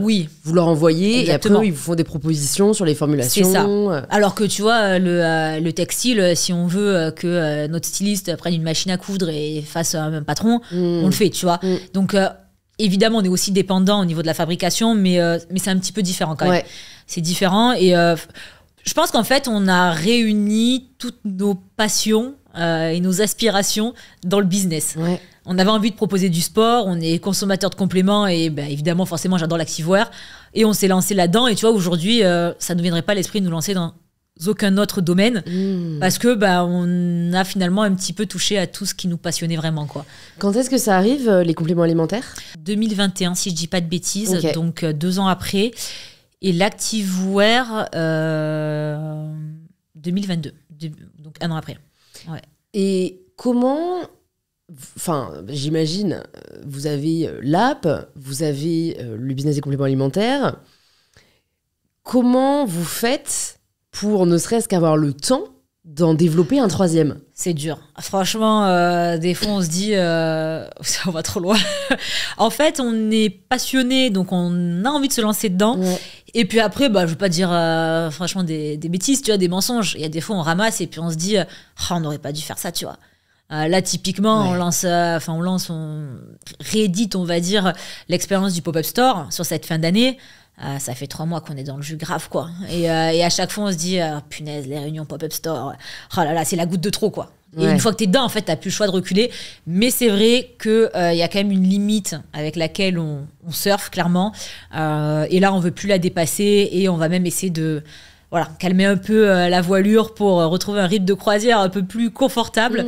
Vous leur envoyez. Exactement. Et après, ils vous font des propositions sur les formulations. C'est ça. Alors que, tu vois, le textile, si on veut que notre styliste prenne une machine à coudre et fasse un patron, on le fait, tu vois. Donc, évidemment, on est aussi dépendant au niveau de la fabrication, mais c'est un petit peu différent quand même. C'est différent et je pense qu'en fait, on a réuni toutes nos passions et nos aspirations dans le business. On avait envie de proposer du sport, on est consommateur de compléments et évidemment, forcément, j'adore l'activewear et on s'est lancé là-dedans et tu vois, aujourd'hui, ça ne nous viendrait pas à l'esprit de nous lancer dans aucun autre domaine parce que on a finalement un petit peu touché à tout ce qui nous passionnait vraiment, quoi. Quand est-ce que ça arrive, les compléments alimentaires ? 2021, si je dis pas de bêtises, donc 2 ans après. Et l'activewear 2022, donc 1 an après. Et comment, j'imagine, vous avez l'app, vous avez le business des compléments alimentaires. Comment vous faites pour ne serait-ce qu'avoir le temps d'en développer un 3e ? C'est dur. Franchement, des fois, on se dit, ça va trop loin. En fait, on est passionné, donc on a envie de se lancer dedans. Et puis après, je veux pas dire franchement des bêtises, tu vois, des mensonges. Il y a des fois, on ramasse et puis on se dit, on n'aurait pas dû faire ça, tu vois. Là, typiquement, on réédite, on va dire, l'expérience du pop-up store sur cette fin d'année. Ça fait 3 mois qu'on est dans le jus grave, quoi. Et à chaque fois, on se dit, punaise, les réunions pop-up store, oh là là, c'est la goutte de trop, quoi. Et une fois que t'es dedans, en fait, t'as plus le choix de reculer. Mais c'est vrai qu'il y a quand même une limite avec laquelle on surfe, clairement. Et là, on veut plus la dépasser et on va même essayer de calmer un peu la voilure pour retrouver un rythme de croisière un peu plus confortable.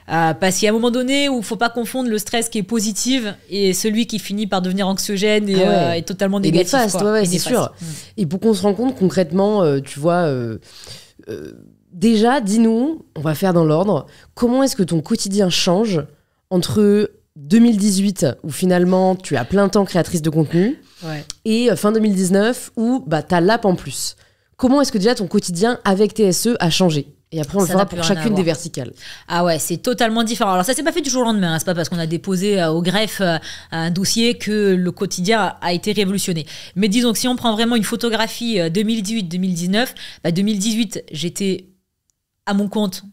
Parce qu'il y a un moment donné où il ne faut pas confondre le stress qui est positif et celui qui finit par devenir anxiogène et totalement négatif. Et néfaste, c'est sûr. Et pour qu'on se rende compte concrètement, tu vois, déjà, dis-nous, on va faire dans l'ordre, comment est-ce que ton quotidien change entre 2018, où finalement tu es à plein temps créatrice de contenu, et fin 2019, où tu as l'app en plus. Comment est-ce que déjà ton quotidien avec TSE a changé ? Et après, on le fera pour chacune des verticales. Ah ouais, c'est totalement différent. Alors ça s'est pas fait du jour au lendemain. C'est pas parce qu'on a déposé au greffe un dossier que le quotidien a été révolutionné. Mais disons que si on prend vraiment une photographie 2018-2019, 2018, j'étais à mon compte.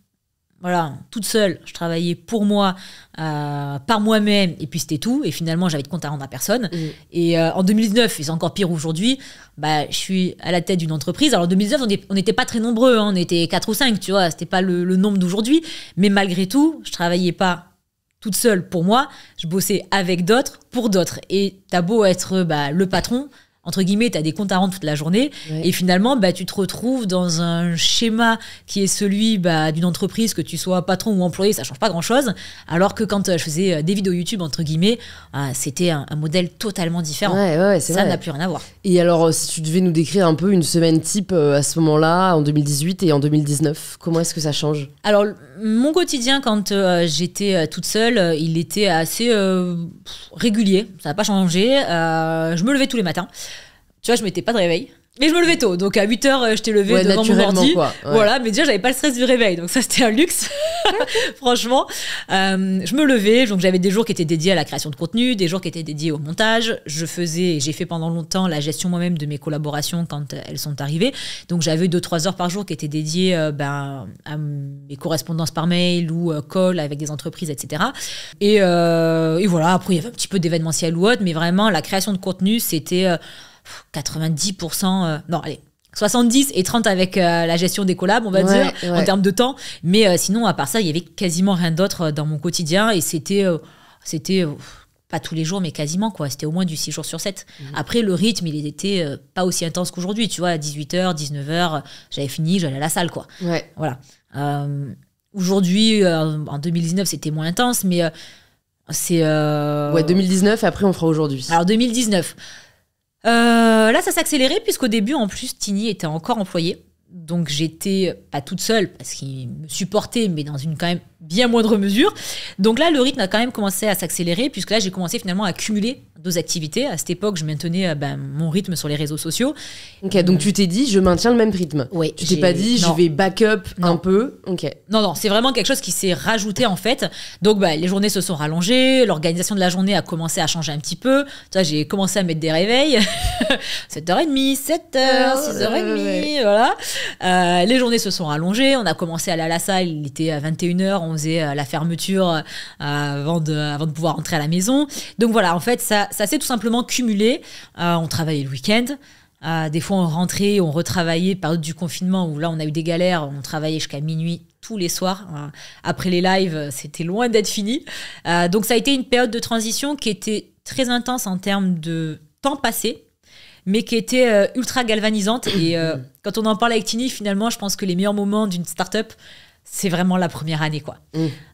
Voilà, toute seule, je travaillais pour moi, par moi-même, et puis c'était tout. Et finalement, j'avais de compte à rendre à personne. Et en 2019, et c'est encore pire aujourd'hui, je suis à la tête d'une entreprise. Alors en 2019, on n'était pas très nombreux, on était 4 ou 5, tu vois, c'était pas le nombre d'aujourd'hui. Mais malgré tout, je travaillais pas toute seule pour moi, je bossais avec d'autres, pour d'autres. Et t'as beau être le patron, entre guillemets, tu as des comptes à rendre toute la journée et finalement, tu te retrouves dans un schéma qui est celui d'une entreprise, que tu sois patron ou employé, ça change pas grand-chose. Alors que quand je faisais des vidéos YouTube, entre guillemets, c'était un modèle totalement différent. Ça n'a plus rien à voir. Et alors, si tu devais nous décrire un peu une semaine type à ce moment-là, en 2018 et en 2019, comment est-ce que ça change ? Alors, mon quotidien, quand j'étais toute seule, il était assez régulier. Ça n'a pas changé. Je me levais tous les matins. Tu vois, je mettais pas de réveil. Mais je me levais tôt, donc à 8h, j'étais levée devant mon ordi. Voilà, mais déjà, j'avais pas le stress du réveil, donc ça, c'était un luxe, franchement. Je me levais, donc j'avais des jours qui étaient dédiés à la création de contenu, des jours qui étaient dédiés au montage. J'ai fait pendant longtemps la gestion moi-même de mes collaborations quand elles sont arrivées. Donc j'avais 2-3 heures par jour qui étaient dédiées à mes correspondances par mail ou call avec des entreprises, etc. Et voilà, après, il y avait un petit peu d'événementiel ou autre, mais vraiment, la création de contenu, c'était 90%, 70 et 30 avec la gestion des collabs, on va dire, en termes de temps. Mais sinon, à part ça, il y avait quasiment rien d'autre dans mon quotidien et c'était pas tous les jours, mais quasiment, quoi. C'était au moins du 6 jours sur 7. Après, le rythme, il était pas aussi intense qu'aujourd'hui. Tu vois, à 18h, 19h, j'avais fini, j'allais à la salle, quoi. Ouais. Voilà. Aujourd'hui, en 2019, c'était moins intense, mais c'est... Ouais, 2019, et après, on fera aujourd'hui. Alors, 2019. Là, ça s'est accéléré, puisqu'au début, en plus, Tini était encore employée. Donc, j'étais pas toute seule, parce qu'il me supportait, mais dans une quand même bien moindre mesure. Donc là, le rythme a quand même commencé à s'accélérer, puisque là, j'ai commencé finalement à cumuler 2 activités. À cette époque, je maintenais mon rythme sur les réseaux sociaux. Ok, donc tu t'es dit, je maintiens le même rythme. Oui. Tu t'es pas dit, je vais back-up un peu. Ok. Non, c'est vraiment quelque chose qui s'est rajouté en fait. Donc les journées se sont rallongées, l'organisation de la journée a commencé à changer un petit peu. Tu vois, j'ai commencé à mettre des réveils. 7h30, 7h, 6h30, voilà. Les journées se sont rallongées, on a commencé à aller à la salle, il était à 21h, on faisait la fermeture avant de pouvoir rentrer à la maison. Donc voilà, en fait, ça s'est tout simplement cumulé. On travaillait le week-end. Des fois, on rentrait, on retravaillait, période du confinement où là, on a eu des galères. On travaillait jusqu'à minuit tous les soirs. Après les lives, c'était loin d'être fini. Donc, ça a été une période de transition qui était très intense en termes de temps passé, mais qui était ultra galvanisante. Et quand on en parle avec Tini, finalement, je pense que les meilleurs moments d'une start-up, c'est vraiment la première année, quoi.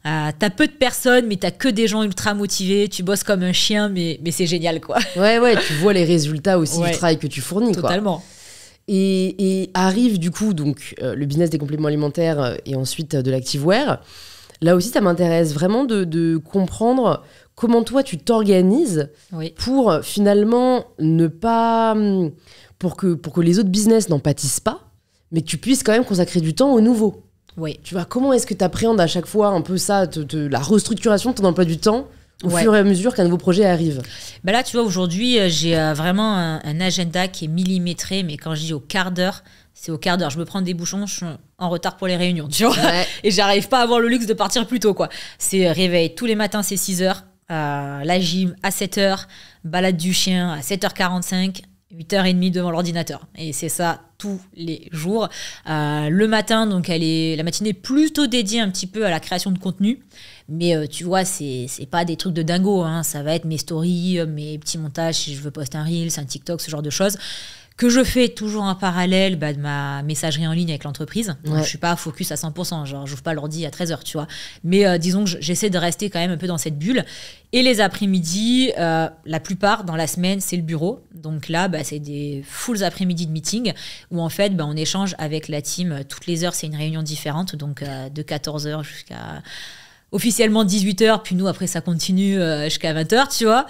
T'as peu de personnes, mais t'as que des gens ultra motivés. Tu bosses comme un chien, mais c'est génial, quoi. Ouais, tu vois les résultats aussi du travail que tu fournis, Totalement. Quoi. Et arrive du coup donc le business des compléments alimentaires et ensuite de l'activewear. Là aussi, ça m'intéresse vraiment de comprendre comment toi tu t'organises pour finalement ne pas... pour que les autres business n'en pâtissent pas, mais que tu puisses quand même consacrer du temps au nouveau. Oui. Tu vois, comment est-ce que tu appréhendes à chaque fois un peu ça, la restructuration de ton emploi du temps au fur et à mesure qu'un nouveau projet arrive? Là, tu vois, aujourd'hui, j'ai vraiment un agenda qui est millimétré, mais quand je dis au quart d'heure, c'est au quart d'heure. Je me prends des bouchons, je suis en retard pour les réunions, tu vois. Ouais. Et j'arrive pas à avoir le luxe de partir plus tôt, quoi. C'est réveil tous les matins, c'est 6h, la gym à 7h, balade du chien à 7h45, 8h30 devant l'ordinateur. Et c'est ça tous les jours. Le matin, donc la matinée est plutôt dédiée un petit peu à la création de contenu. Mais tu vois, c'est pas des trucs de dingo, hein. Ça va être mes stories, mes petits montages, si je veux poster un Reels, un TikTok, ce genre de choses. Que je fais toujours en parallèle de ma messagerie en ligne avec l'entreprise. Donc, je suis pas focus à 100%. Genre, j'ouvre pas l'ordi à 13h, tu vois. Mais disons que j'essaie de rester quand même un peu dans cette bulle. Et les après-midi, la plupart dans la semaine, c'est le bureau. Donc là, c'est des full après-midi de meeting où en fait, on échange avec la team. Toutes les heures, c'est une réunion différente. Donc de 14h jusqu'à... officiellement 18h, puis nous, après, ça continue jusqu'à 20h, tu vois,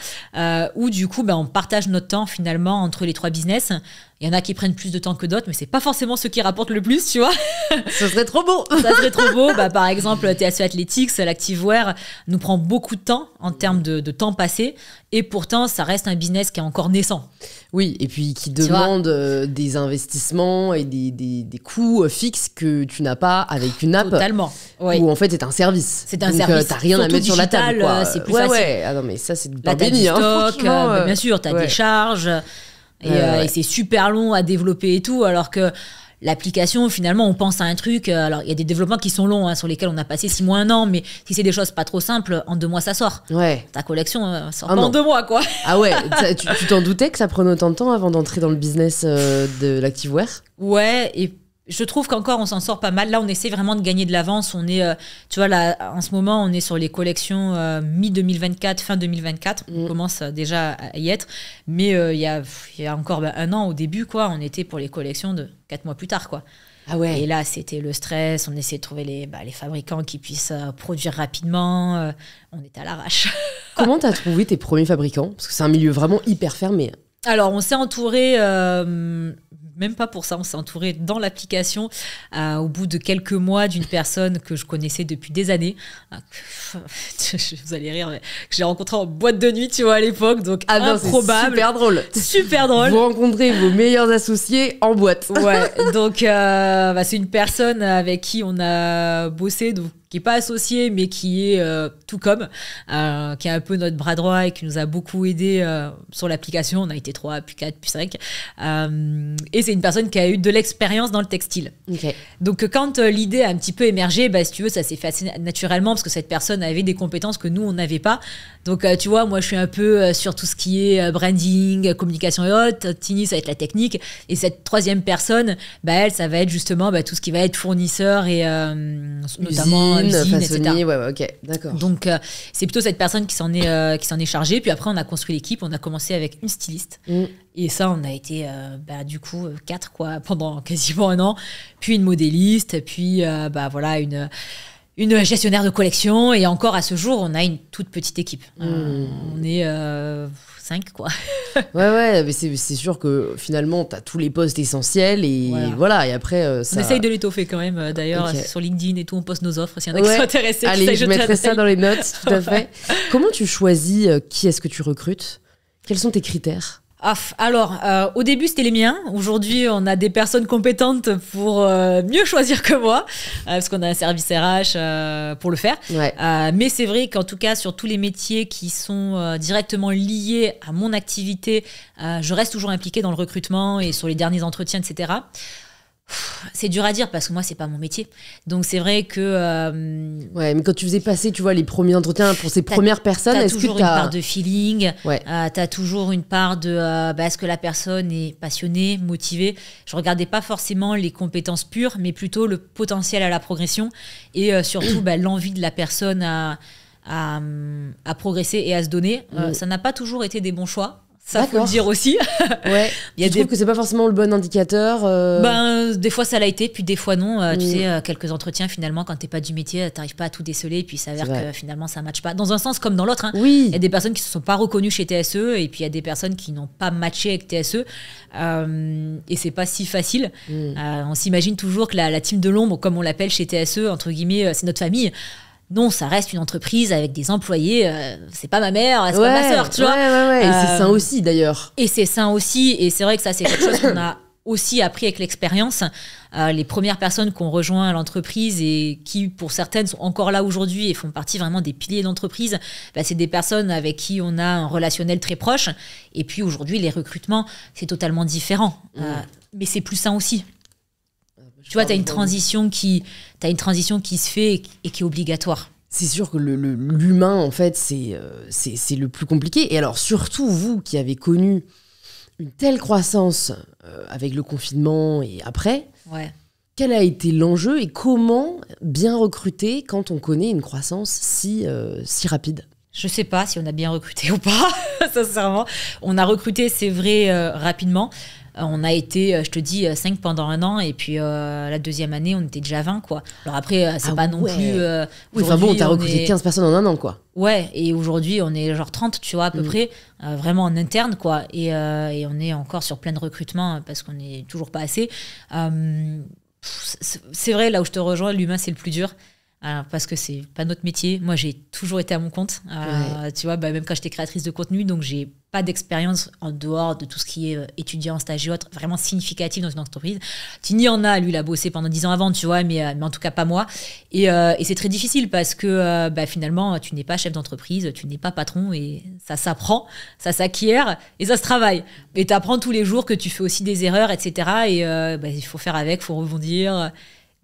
où du coup, on partage notre temps, finalement, entre les 3 business. Il y en a qui prennent plus de temps que d'autres, mais c'est pas forcément ceux qui rapportent le plus, tu vois. Ce serait trop beau. Ça serait trop beau. Par exemple, TSE Athletics, l'activewear, nous prend beaucoup de temps en termes de temps passé, et pourtant, ça reste un business qui est encore naissant. Oui, et puis qui demande des investissements et des coûts fixes que tu n'as pas avec une app. Totalement. Ouais. Où en fait, c'est un service. C'est un service. T'as rien à mettre sur la table, quoi. C'est plus facile. Ouais. Ah non, mais ça, c'est pas béni. T'as du stock, bien sûr, t'as des charges. Et c'est super long à développer et tout, alors que l'application, finalement, on pense à un truc. Alors, il y a des développements qui sont longs, sur lesquels on a passé 6 mois, 1 an, mais si c'est des choses pas trop simples, en 2 mois, ça sort. Ouais. Ta collection sort pas en 2 mois, quoi. Ah ouais, tu t'en doutais que ça prenait autant de temps avant d'entrer dans le business de l'activewear? Ouais, et je trouve qu'encore on s'en sort pas mal. Là, on essaie vraiment de gagner de l'avance. On est, tu vois, là, en ce moment, on est sur les collections mi-2024, fin 2024. On commence déjà à y être. Mais il y a encore 1 an au début, quoi, on était pour les collections de 4 mois plus tard, quoi. Ah ouais. Et là, c'était le stress. On essayait de trouver les fabricants qui puissent produire rapidement. On était à l'arrache. Comment t'as trouvé tes premiers fabricants? Parce que c'est un milieu vraiment hyper fermé. Alors, on s'est entouré... même pas pour ça, on s'est entouré dans l'application au bout de quelques mois d'une personne que je connaissais depuis des années. Vous allez rire, mais que j'ai rencontré en boîte de nuit, tu vois, à l'époque, donc improbable. C'est super drôle. Super drôle. Vous rencontrez vos meilleurs associés en boîte. Ouais, donc c'est une personne avec qui on a bossé, donc qui est pas associé, mais qui est tout comme, qui est un peu notre bras droit et qui nous a beaucoup aidé sur l'application. On a été 3, puis 4, puis 5. Et c'est une personne qui a eu de l'expérience dans le textile. Ok. Donc quand l'idée a un petit peu émergé, si tu veux, ça s'est fait assez naturellement parce que cette personne avait des compétences que nous, on n'avait pas. Donc tu vois, moi je suis un peu sur tout ce qui est branding, communication et autres. Tini, ça va être la technique. Et cette troisième personne, elle, ça va être justement tout ce qui va être fournisseur et notamment usine, façonnier, etc. ouais, ok, d'accord. Donc c'est plutôt cette personne qui s'en est chargée. Puis après, on a construit l'équipe. On a commencé avec une styliste. Et ça, on a été du coup 4 quoi, pendant quasiment un an. Puis une modéliste, puis voilà, une gestionnaire de collection. Et encore à ce jour, on a une toute petite équipe. On est 5 quoi. Ouais, mais c'est sûr que finalement, t'as tous les postes essentiels et voilà. Et après, ça... On essaye de l'étoffer quand même. D'ailleurs, sur LinkedIn et tout, on poste nos offres. S'il y en a qui sont intéressés, allez, je mettrai ça dans les notes, tout à fait. Comment tu choisis qui est-ce que tu recrutes? Quels sont tes critères? Alors, au début, c'était les miens. Aujourd'hui, on a des personnes compétentes pour mieux choisir que moi, parce qu'on a un service RH pour le faire. Ouais. Mais c'est vrai qu'en tout cas, sur tous les métiers qui sont directement liés à mon activité, je reste toujours impliquée dans le recrutement et sur les derniers entretiens, etc. C'est dur à dire parce que moi c'est pas mon métier, donc c'est vrai que ouais, mais quand tu faisais passer, tu vois, les premiers entretiens pour ces premières personnes, t'as est-ce que toujours une part de feeling, t'as toujours une part de est-ce que la personne est passionnée, motivée. Je regardais pas forcément les compétences pures, mais plutôt le potentiel à la progression et surtout l'envie de la personne à progresser et à se donner. Ça n'a pas toujours été des bons choix. Ça, faut le dire aussi. Ouais. Tu trouves que c'est pas forcément le bon indicateur des fois, ça l'a été, puis des fois, non. Tu sais, quelques entretiens, finalement, quand t'es pas du métier, t'arrives pas à tout déceler, et puis il s'avère que finalement, ça matche pas. Dans un sens comme dans l'autre. Il y a des personnes qui se sont pas reconnues chez TSE, et puis il y a des personnes qui n'ont pas matché avec TSE. Et c'est pas si facile. On s'imagine toujours que la team de l'ombre, comme on l'appelle chez TSE, entre guillemets, c'est notre famille. Non, ça reste une entreprise avec des employés. C'est pas ma mère, c'est pas ma sœur, tu vois. Ouais. Et c'est sain aussi, d'ailleurs. Et c'est sain aussi. Et c'est vrai que ça, c'est quelque chose qu'on a aussi appris avec l'expérience. Les premières personnes qui ont rejoint l'entreprise et qui, pour certaines, sont encore là aujourd'hui et font partie vraiment des piliers de l'entreprise, c'est des personnes avec qui on a un relationnel très proche. Et puis aujourd'hui, les recrutements, c'est totalement différent. Mais c'est plus sain aussi. Tu vois, t'as une transition qui se fait et qui est obligatoire. C'est sûr que l'humain, en fait, c'est le plus compliqué. Et alors, surtout, vous qui avez connu une telle croissance avec le confinement et après, quel a été l'enjeu et comment bien recruter quand on connaît une croissance si rapide? Je sais pas si on a bien recruté ou pas, sincèrement. On a recruté, c'est vrai, rapidement. On a été, je te dis, 5 pendant un an et puis la deuxième année, on était déjà 20, quoi. Alors après, c'est pas non plus... enfin bon, t'as recruté 15 personnes en un an, quoi. Ouais, et aujourd'hui, on est genre 30, tu vois, à peu près, vraiment en interne, quoi. Et on est encore sur plein de recrutements parce qu'on n'est toujours pas assez. C'est vrai, là où je te rejoins, l'humain, c'est le plus dur. Parce que c'est pas notre métier. Moi, j'ai toujours été à mon compte. Tu vois, même quand j'étais créatrice de contenu, donc j'ai pas d'expérience en dehors de tout ce qui est étudiant, stage et autres, vraiment significatif dans une entreprise. Tini en a, lui, il a bossé pendant 10 ans avant, tu vois, mais en tout cas pas moi. Et c'est très difficile parce que finalement, tu n'es pas chef d'entreprise, tu n'es pas patron et ça s'apprend, ça s'acquiert et ça se travaille. Et tu apprends tous les jours que tu fais aussi des erreurs, etc. Et il faut faire avec, il faut rebondir.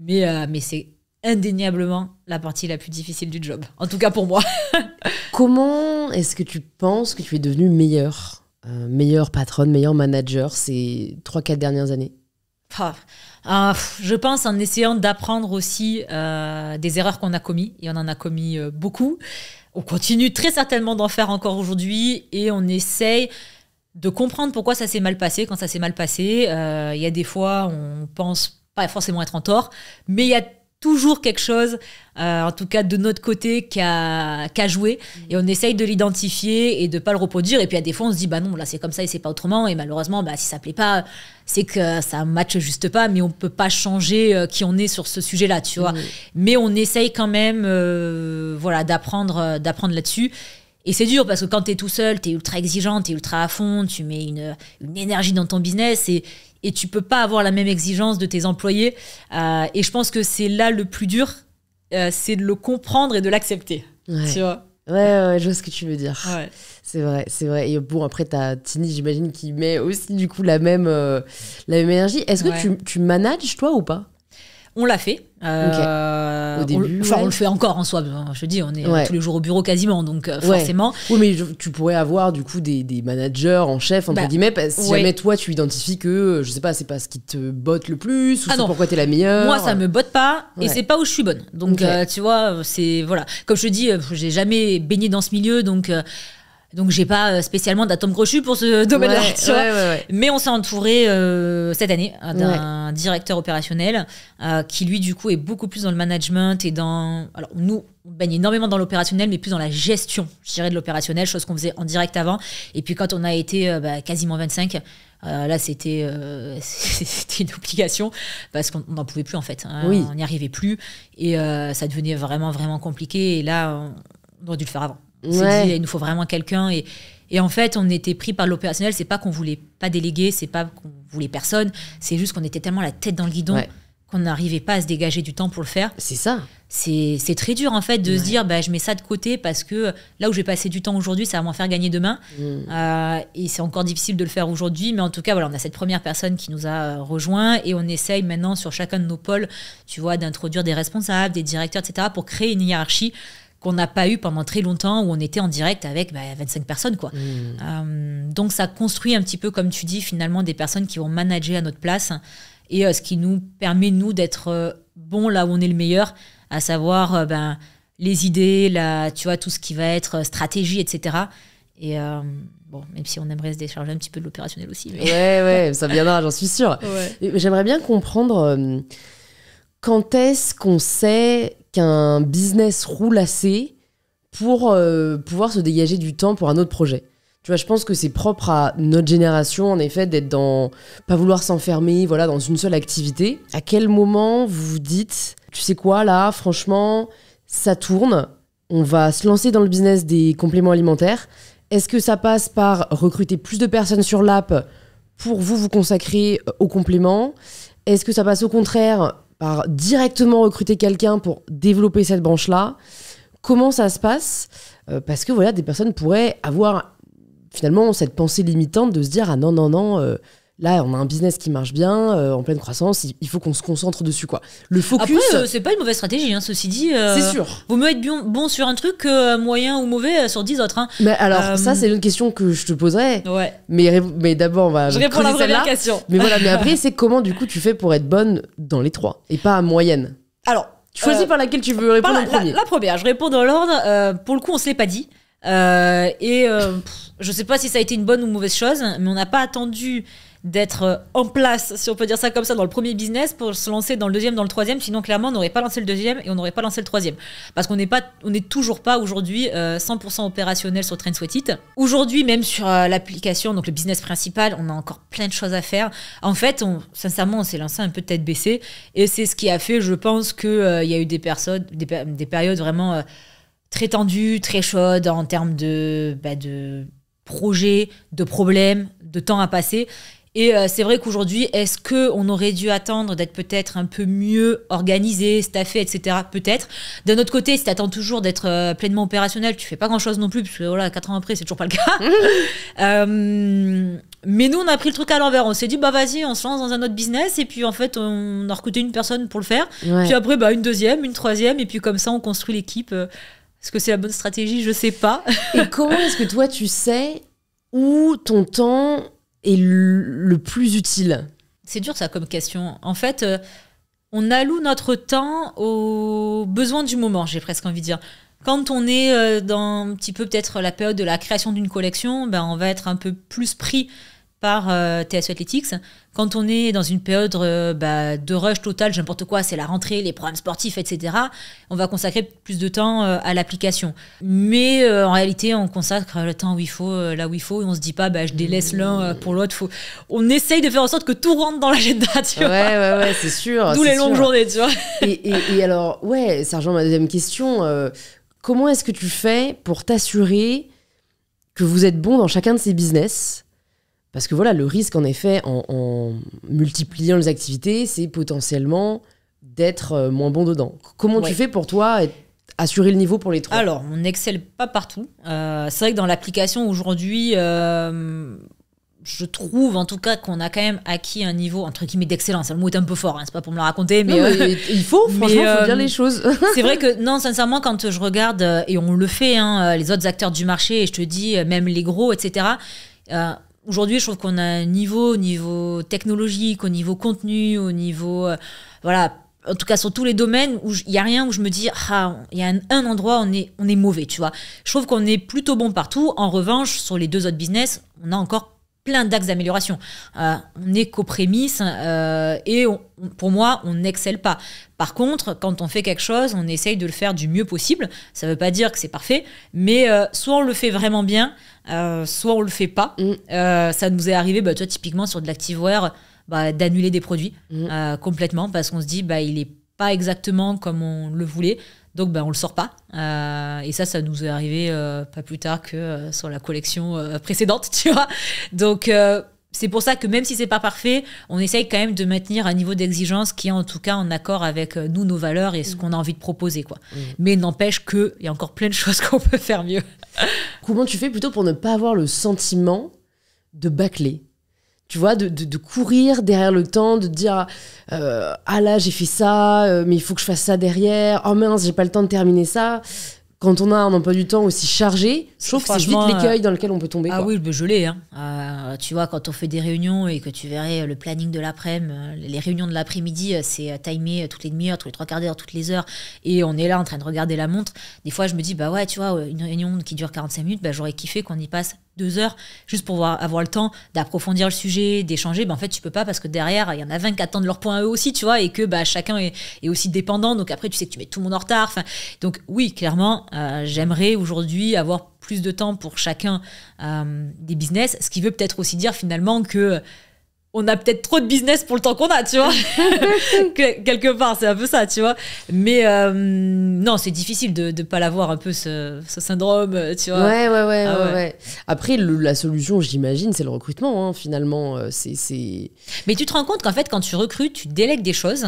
Mais c'est indéniablement la partie la plus difficile du job, en tout cas pour moi. Comment est-ce que tu penses que tu es devenue meilleure patronne, meilleure manager ces 3-4 dernières années? Je pense en essayant d'apprendre aussi des erreurs qu'on a commises, et on en a commis beaucoup. On continue très certainement d'en faire encore aujourd'hui et on essaye de comprendre pourquoi ça s'est mal passé quand ça s'est mal passé. Il y a des fois, on pense pas forcément être en tort, mais il y a toujours quelque chose, en tout cas de notre côté, qui a joué. Et on essaye de l'identifier et de pas le reproduire. Et puis à des fois, on se dit, non, là c'est comme ça et c'est pas autrement. Et malheureusement, si ça plaît pas, c'est que ça matche juste pas. Mais on peut pas changer qui on est sur ce sujet-là, tu vois. Mais on essaye quand même d'apprendre là-dessus. Et c'est dur parce que quand t'es tout seul, t'es ultra exigeant, t'es ultra à fond, tu mets une énergie dans ton business et tu peux pas avoir la même exigence de tes employés. Et je pense que c'est là le plus dur. c'est de le comprendre et de l'accepter. Ouais. Tu vois. Ouais, je vois ce que tu veux dire. Ouais. C'est vrai. Et bon, après, t'as Tini, j'imagine, qui met aussi, du coup, la même énergie. Est-ce que tu manages, toi, ou pas? On l'a fait. Au début, on le fait encore en soi. Je te dis, on est tous les jours au bureau quasiment, donc forcément. Oui, mais tu pourrais avoir du coup des managers en chef, entre guillemets, si jamais toi tu identifies que, je sais pas, c'est pas ce qui te botte le plus, ou c'est pourquoi t'es la meilleure. Moi, ça me botte pas, et c'est pas où je suis bonne. Donc, tu vois, c'est. Voilà. Comme je te dis, j'ai jamais baigné dans ce milieu, donc j'ai pas spécialement d'atome crochu pour ce domaine-là. Tu vois. Mais on s'est entouré cette année d'un directeur opérationnel qui lui du coup est beaucoup plus dans le management et dans... Alors nous, on baigne énormément dans l'opérationnel mais plus dans la gestion, je dirais, de l'opérationnel, chose qu'on faisait en direct avant. Et puis quand on a été quasiment 25... là, c'était une obligation parce qu'on n'en pouvait plus en fait. On n'y arrivait plus et ça devenait vraiment, vraiment compliqué. Et là, on aurait dû le faire avant. On s'est dit, il nous faut vraiment quelqu'un. Et en fait, on était pris par l'opérationnel. C'est pas qu'on voulait pas déléguer, c'est pas qu'on voulait personne. C'est juste qu'on était tellement la tête dans le guidon qu'on n'arrivait pas à se dégager du temps pour le faire. C'est ça. C'est très dur en fait de se dire, je mets ça de côté parce que là où j'ai passé du temps aujourd'hui, ça va m'en faire gagner demain. Et c'est encore difficile de le faire aujourd'hui. Mais en tout cas, voilà, on a cette première personne qui nous a rejoint et on essaye maintenant sur chacun de nos pôles, tu vois, d'introduire des responsables, des directeurs, etc. pour créer une hiérarchie qu'on n'a pas eu pendant très longtemps, où on était en direct avec 25 personnes, quoi. Donc ça construit un petit peu, comme tu dis, finalement, des personnes qui vont manager à notre place, et ce qui nous permet, nous, d'être bons là où on est le meilleur, à savoir les idées, tu vois, tout ce qui va être stratégie, etc. Et bon, même si on aimerait se décharger un petit peu de l'opérationnel aussi. Mais... Ouais, ça viendra, j'en suis sûre. J'aimerais bien comprendre quand est-ce qu'on sait qu'un business roule assez pour pouvoir se dégager du temps pour un autre projet. Tu vois, je pense que c'est propre à notre génération, en effet, d'être dans... pas vouloir s'enfermer, voilà, dans une seule activité. À quel moment vous vous dites, tu sais quoi, là, franchement, ça tourne, on va se lancer dans le business des compléments alimentaires. Est-ce que ça passe par recruter plus de personnes sur l'app pour vous consacrer aux compléments? Est-ce que ça passe au contraire par directement recruter quelqu'un pour développer cette branche-là? Comment ça se passe? Parce que voilà, des personnes pourraient avoir finalement cette pensée limitante de se dire « Ah non, là on a un business qui marche bien, en pleine croissance, il faut qu'on se concentre dessus, quoi. » Le focus... Après, c'est pas une mauvaise stratégie, ceci dit. C'est sûr. Vaut mieux être bon sur un truc que moyen ou mauvais sur 10 autres. Mais alors, ça c'est une question que je te poserais. Ouais. Mais d'abord, on va... Je réponds à la première question. Mais voilà, mais après, c'est comment du coup tu fais pour être bonne dans les trois et pas à moyenne? Alors... Tu choisis par laquelle tu veux répondre en premier. La première, je réponds dans l'ordre. Pour le coup, on se l'est pas dit. Je sais pas si ça a été une bonne ou mauvaise chose, mais on n'a pas attendu d'être en place, si on peut dire ça comme ça, dans le premier business pour se lancer dans le deuxième, dans le troisième. Sinon, clairement, on n'aurait pas lancé le deuxième et on n'aurait pas lancé le troisième. Parce qu'on n'est toujours pas aujourd'hui 100% opérationnel sur Train Sweat It. Aujourd'hui, même sur l'application, donc le business principal, on a encore plein de choses à faire. En fait, sincèrement, on s'est lancé un peu de tête baissée. Et c'est ce qui a fait, je pense, qu'il y a eu des périodes vraiment très tendues, très chaudes en termes de projets, de problèmes, de temps à passer. Et c'est vrai qu'aujourd'hui, est-ce qu'on aurait dû attendre d'être peut-être un peu mieux organisé, staffé, etc. Peut-être. D'un autre côté, si tu attends toujours d'être pleinement opérationnel, tu fais pas grand-chose non plus, parce que voilà, 4 ans après, c'est toujours pas le cas. Mais nous, on a pris le truc à l'envers. On s'est dit, vas-y, on se lance dans un autre business. Et puis, en fait, on a recruté une personne pour le faire. Ouais. Puis après, une deuxième, une troisième. Et puis, comme ça, on construit l'équipe. Est-ce que c'est la bonne stratégie? Je sais pas. Et comment est-ce que toi, tu sais où ton temps est le plus utile? C'est dur ça comme question. En fait, on alloue notre temps aux besoins du moment, j'ai presque envie de dire. Quand on est dans un petit peu peut-être la période de la création d'une collection, on va être un peu plus pris par TSE Athletics. Quand on est dans une période de rush total, n'importe quoi, c'est la rentrée, les programmes sportifs, etc., on va consacrer plus de temps à l'application. Mais en réalité, on consacre le temps où il faut, là où il faut, et on se dit pas, je délaisse l'un pour l'autre. On essaye de faire en sorte que tout rentre dans l'agenda, tu vois. Ouais, c'est sûr. D'où les longues journées, tu vois. Et alors, ça rejoint ma deuxième question. Comment est-ce que tu fais pour t'assurer que vous êtes bon dans chacun de ces business ? Parce que voilà, le risque, en effet, en multipliant les activités, c'est potentiellement d'être moins bon dedans. Comment tu fais pour toi assurer le niveau pour les 3? Alors, on n'excelle pas partout. C'est vrai que dans l'application aujourd'hui, je trouve en tout cas qu'on a quand même acquis un niveau entre guillemets d'excellence. Le mot est un peu fort, hein, c'est pas pour me le raconter, mais, mais il faut, franchement, faut dire les choses. C'est vrai que non, sincèrement, quand je regarde et on le fait, hein, les autres acteurs du marché, et je te dis même les gros, etc. Aujourd'hui, je trouve qu'on a un niveau, au niveau technologique, au niveau contenu, au niveau voilà. En tout cas, sur tous les domaines où il n'y a rien où je me dis, il y a un endroit où on est mauvais, tu vois. Je trouve qu'on est plutôt bon partout. En revanche, sur les 2 autres business, on a encore plein d'axes d'amélioration. On est qu'aux prémices et pour moi, on n'excelle pas. Par contre, quand on fait quelque chose, on essaye de le faire du mieux possible. Ça ne veut pas dire que c'est parfait, mais soit on le fait vraiment bien, soit on le fait pas. Ça nous est arrivé, tu vois, typiquement sur de l'activewear, d'annuler des produits complètement parce qu'on se dit il est pas exactement comme on le voulait, donc on le sort pas, et ça nous est arrivé pas plus tard que sur la collection précédente, tu vois. Donc c'est pour ça que même si c'est pas parfait, on essaye quand même de maintenir un niveau d'exigence qui est en tout cas en accord avec nous, nos valeurs et ce qu'on a envie de proposer, quoi. Mais n'empêche qu'il y a encore plein de choses qu'on peut faire mieux. Comment tu fais plutôt pour ne pas avoir le sentiment de bâcler? Tu vois, de courir derrière le temps, de te dire ah là j'ai fait ça, mais il faut que je fasse ça derrière, oh mince j'ai pas le temps de terminer ça. Quand on a un emploi du temps aussi chargé, je trouve que c'est vite l'écueil dans lequel on peut tomber. Ah oui, je l'ai. Tu vois, quand on fait des réunions et que tu verrais le planning de l'après-midi, les réunions de l'après-midi, c'est timé toutes les demi-heures, tous les 3/4 d'heure, toutes les heures. Et on est là en train de regarder la montre. Des fois, je me dis, ouais, tu vois, une réunion qui dure 45 minutes, j'aurais kiffé qu'on y passe 2 heures juste pour avoir le temps d'approfondir le sujet, d'échanger. En fait, tu peux pas parce que derrière, il y en a 20 qui attendent leur point eux aussi, tu vois, et que chacun est aussi dépendant. Donc après, tu sais que tu mets tout le monde en retard. Donc oui, clairement, j'aimerais aujourd'hui avoir plus de temps pour chacun des business, ce qui veut peut-être aussi dire finalement que on a peut-être trop de business pour le temps qu'on a, tu vois. Quelque part, c'est un peu ça, tu vois. Mais non, c'est difficile de ne pas l'avoir un peu ce syndrome, tu vois. Ouais. Après, la solution, j'imagine, c'est le recrutement, hein, finalement. Mais tu te rends compte qu'en fait, quand tu recrutes, tu délègues des choses,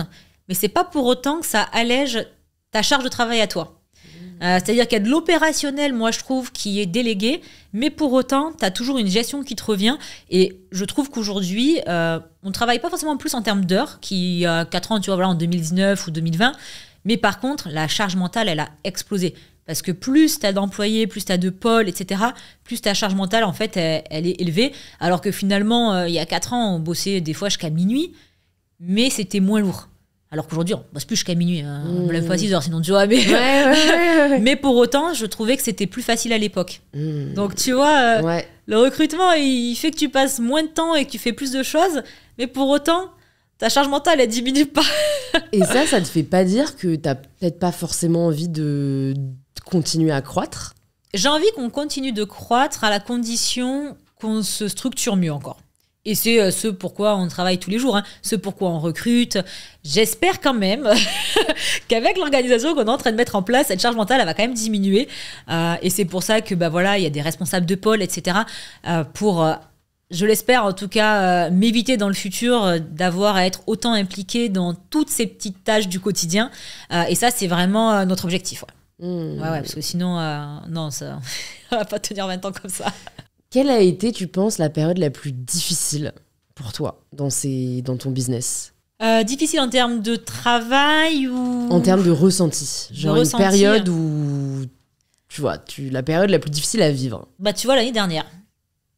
mais c'est pas pour autant que ça allège ta charge de travail à toi. C'est-à-dire qu'il y a de l'opérationnel, moi je trouve, qui est délégué, mais pour autant, tu as toujours une gestion qui te revient. Et je trouve qu'aujourd'hui, on ne travaille pas forcément plus en termes d'heures, qui il y a 4 ans, tu vois, voilà, en 2019 ou 2020. Mais par contre, la charge mentale, elle a explosé. Parce que plus tu as d'employés, plus tu as de pôles, etc., plus ta charge mentale, en fait, elle est élevée. Alors que finalement, il y a 4 ans, on bossait des fois jusqu'à minuit, mais c'était moins lourd. Alors qu'aujourd'hui, on bosse plus jusqu'à minuit. On me lève pas à 6 heures, sinon tu vois. Mais, mais pour autant, je trouvais que c'était plus facile à l'époque. Donc tu vois, le recrutement, il fait que tu passes moins de temps et que tu fais plus de choses. Mais pour autant, ta charge mentale, elle diminue pas. Et ça te fait pas dire que t'as peut-être pas forcément envie de continuer à croître? J'ai envie qu'on continue de croître à la condition qu'on se structure mieux encore. Et c'est ce pourquoi on travaille tous les jours, hein, ce pourquoi on recrute. J'espère quand même qu'avec l'organisation qu'on est en train de mettre en place, cette charge mentale, elle va quand même diminuer. Et c'est pour ça que voilà, il y a des responsables de pôle, etc. Pour, je l'espère en tout cas, m'éviter dans le futur d'avoir à être autant impliqué dans toutes ces petites tâches du quotidien. Et ça, c'est vraiment notre objectif. Ouais, parce que sinon, non, ça on va pas tenir 20 ans comme ça. Quelle a été, tu penses, la période la plus difficile pour toi dans ton business? Difficile en termes de travail ou... En termes de ressenti. Genre une période où, tu vois, la période la plus difficile à vivre. Tu vois, l'année dernière.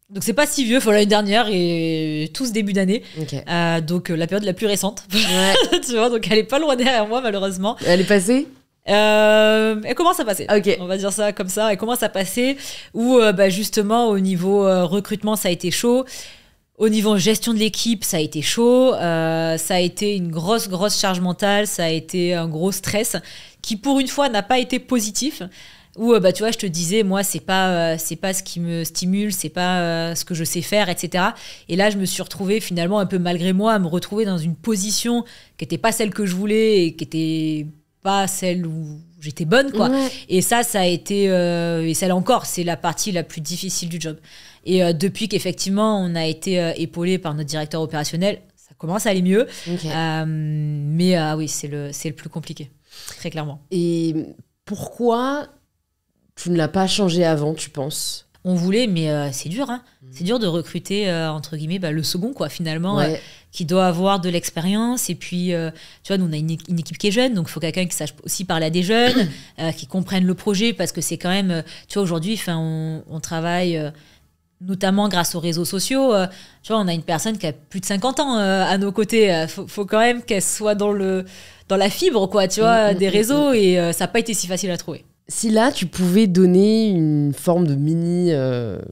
Donc c'est pas si vieux, l'année dernière et tout ce début d'année. Okay. Donc la période la plus récente. Ouais. Tu vois, donc elle est pas loin derrière moi, malheureusement. Elle est passée? Elle commence à passer. Okay. On va dire ça comme ça. Elle commence à passer où justement au niveau recrutement ça a été chaud. Au niveau gestion de l'équipe ça a été chaud. Ça a été une grosse charge mentale. Ça a été un gros stress qui pour une fois n'a pas été positif. Où tu vois je te disais moi c'est pas ce qui me stimule, c'est pas ce que je sais faire, etc. Et là je me suis retrouvée finalement un peu malgré moi à me retrouver dans une position qui était pas celle que je voulais et qui était pas celle où j'étais bonne, quoi. Ouais. Et ça a été... et celle encore, c'est la partie la plus difficile du job. Et depuis qu'effectivement, on a été épaulé par notre directeur opérationnel, ça commence à aller mieux. Ok. Mais oui, c'est le plus compliqué, très clairement. Et pourquoi tu ne l'as pas changé avant, tu penses? On voulait, mais c'est dur. Hein. C'est dur de recruter, entre guillemets, le second, quoi, finalement, Ouais. qui doit avoir de l'expérience. Et puis, tu vois, nous, on a une équipe qui est jeune, donc il faut quelqu'un qui sache aussi parler à des jeunes, qui comprenne le projet, parce que c'est quand même, tu vois, aujourd'hui, on travaille notamment grâce aux réseaux sociaux. Tu vois, on a une personne qui a plus de 50 ans à nos côtés. Faut quand même qu'elle soit dans la fibre, quoi, tu vois, des réseaux, et ça n'a pas été si facile à trouver. Si là, tu pouvais donner une forme de mini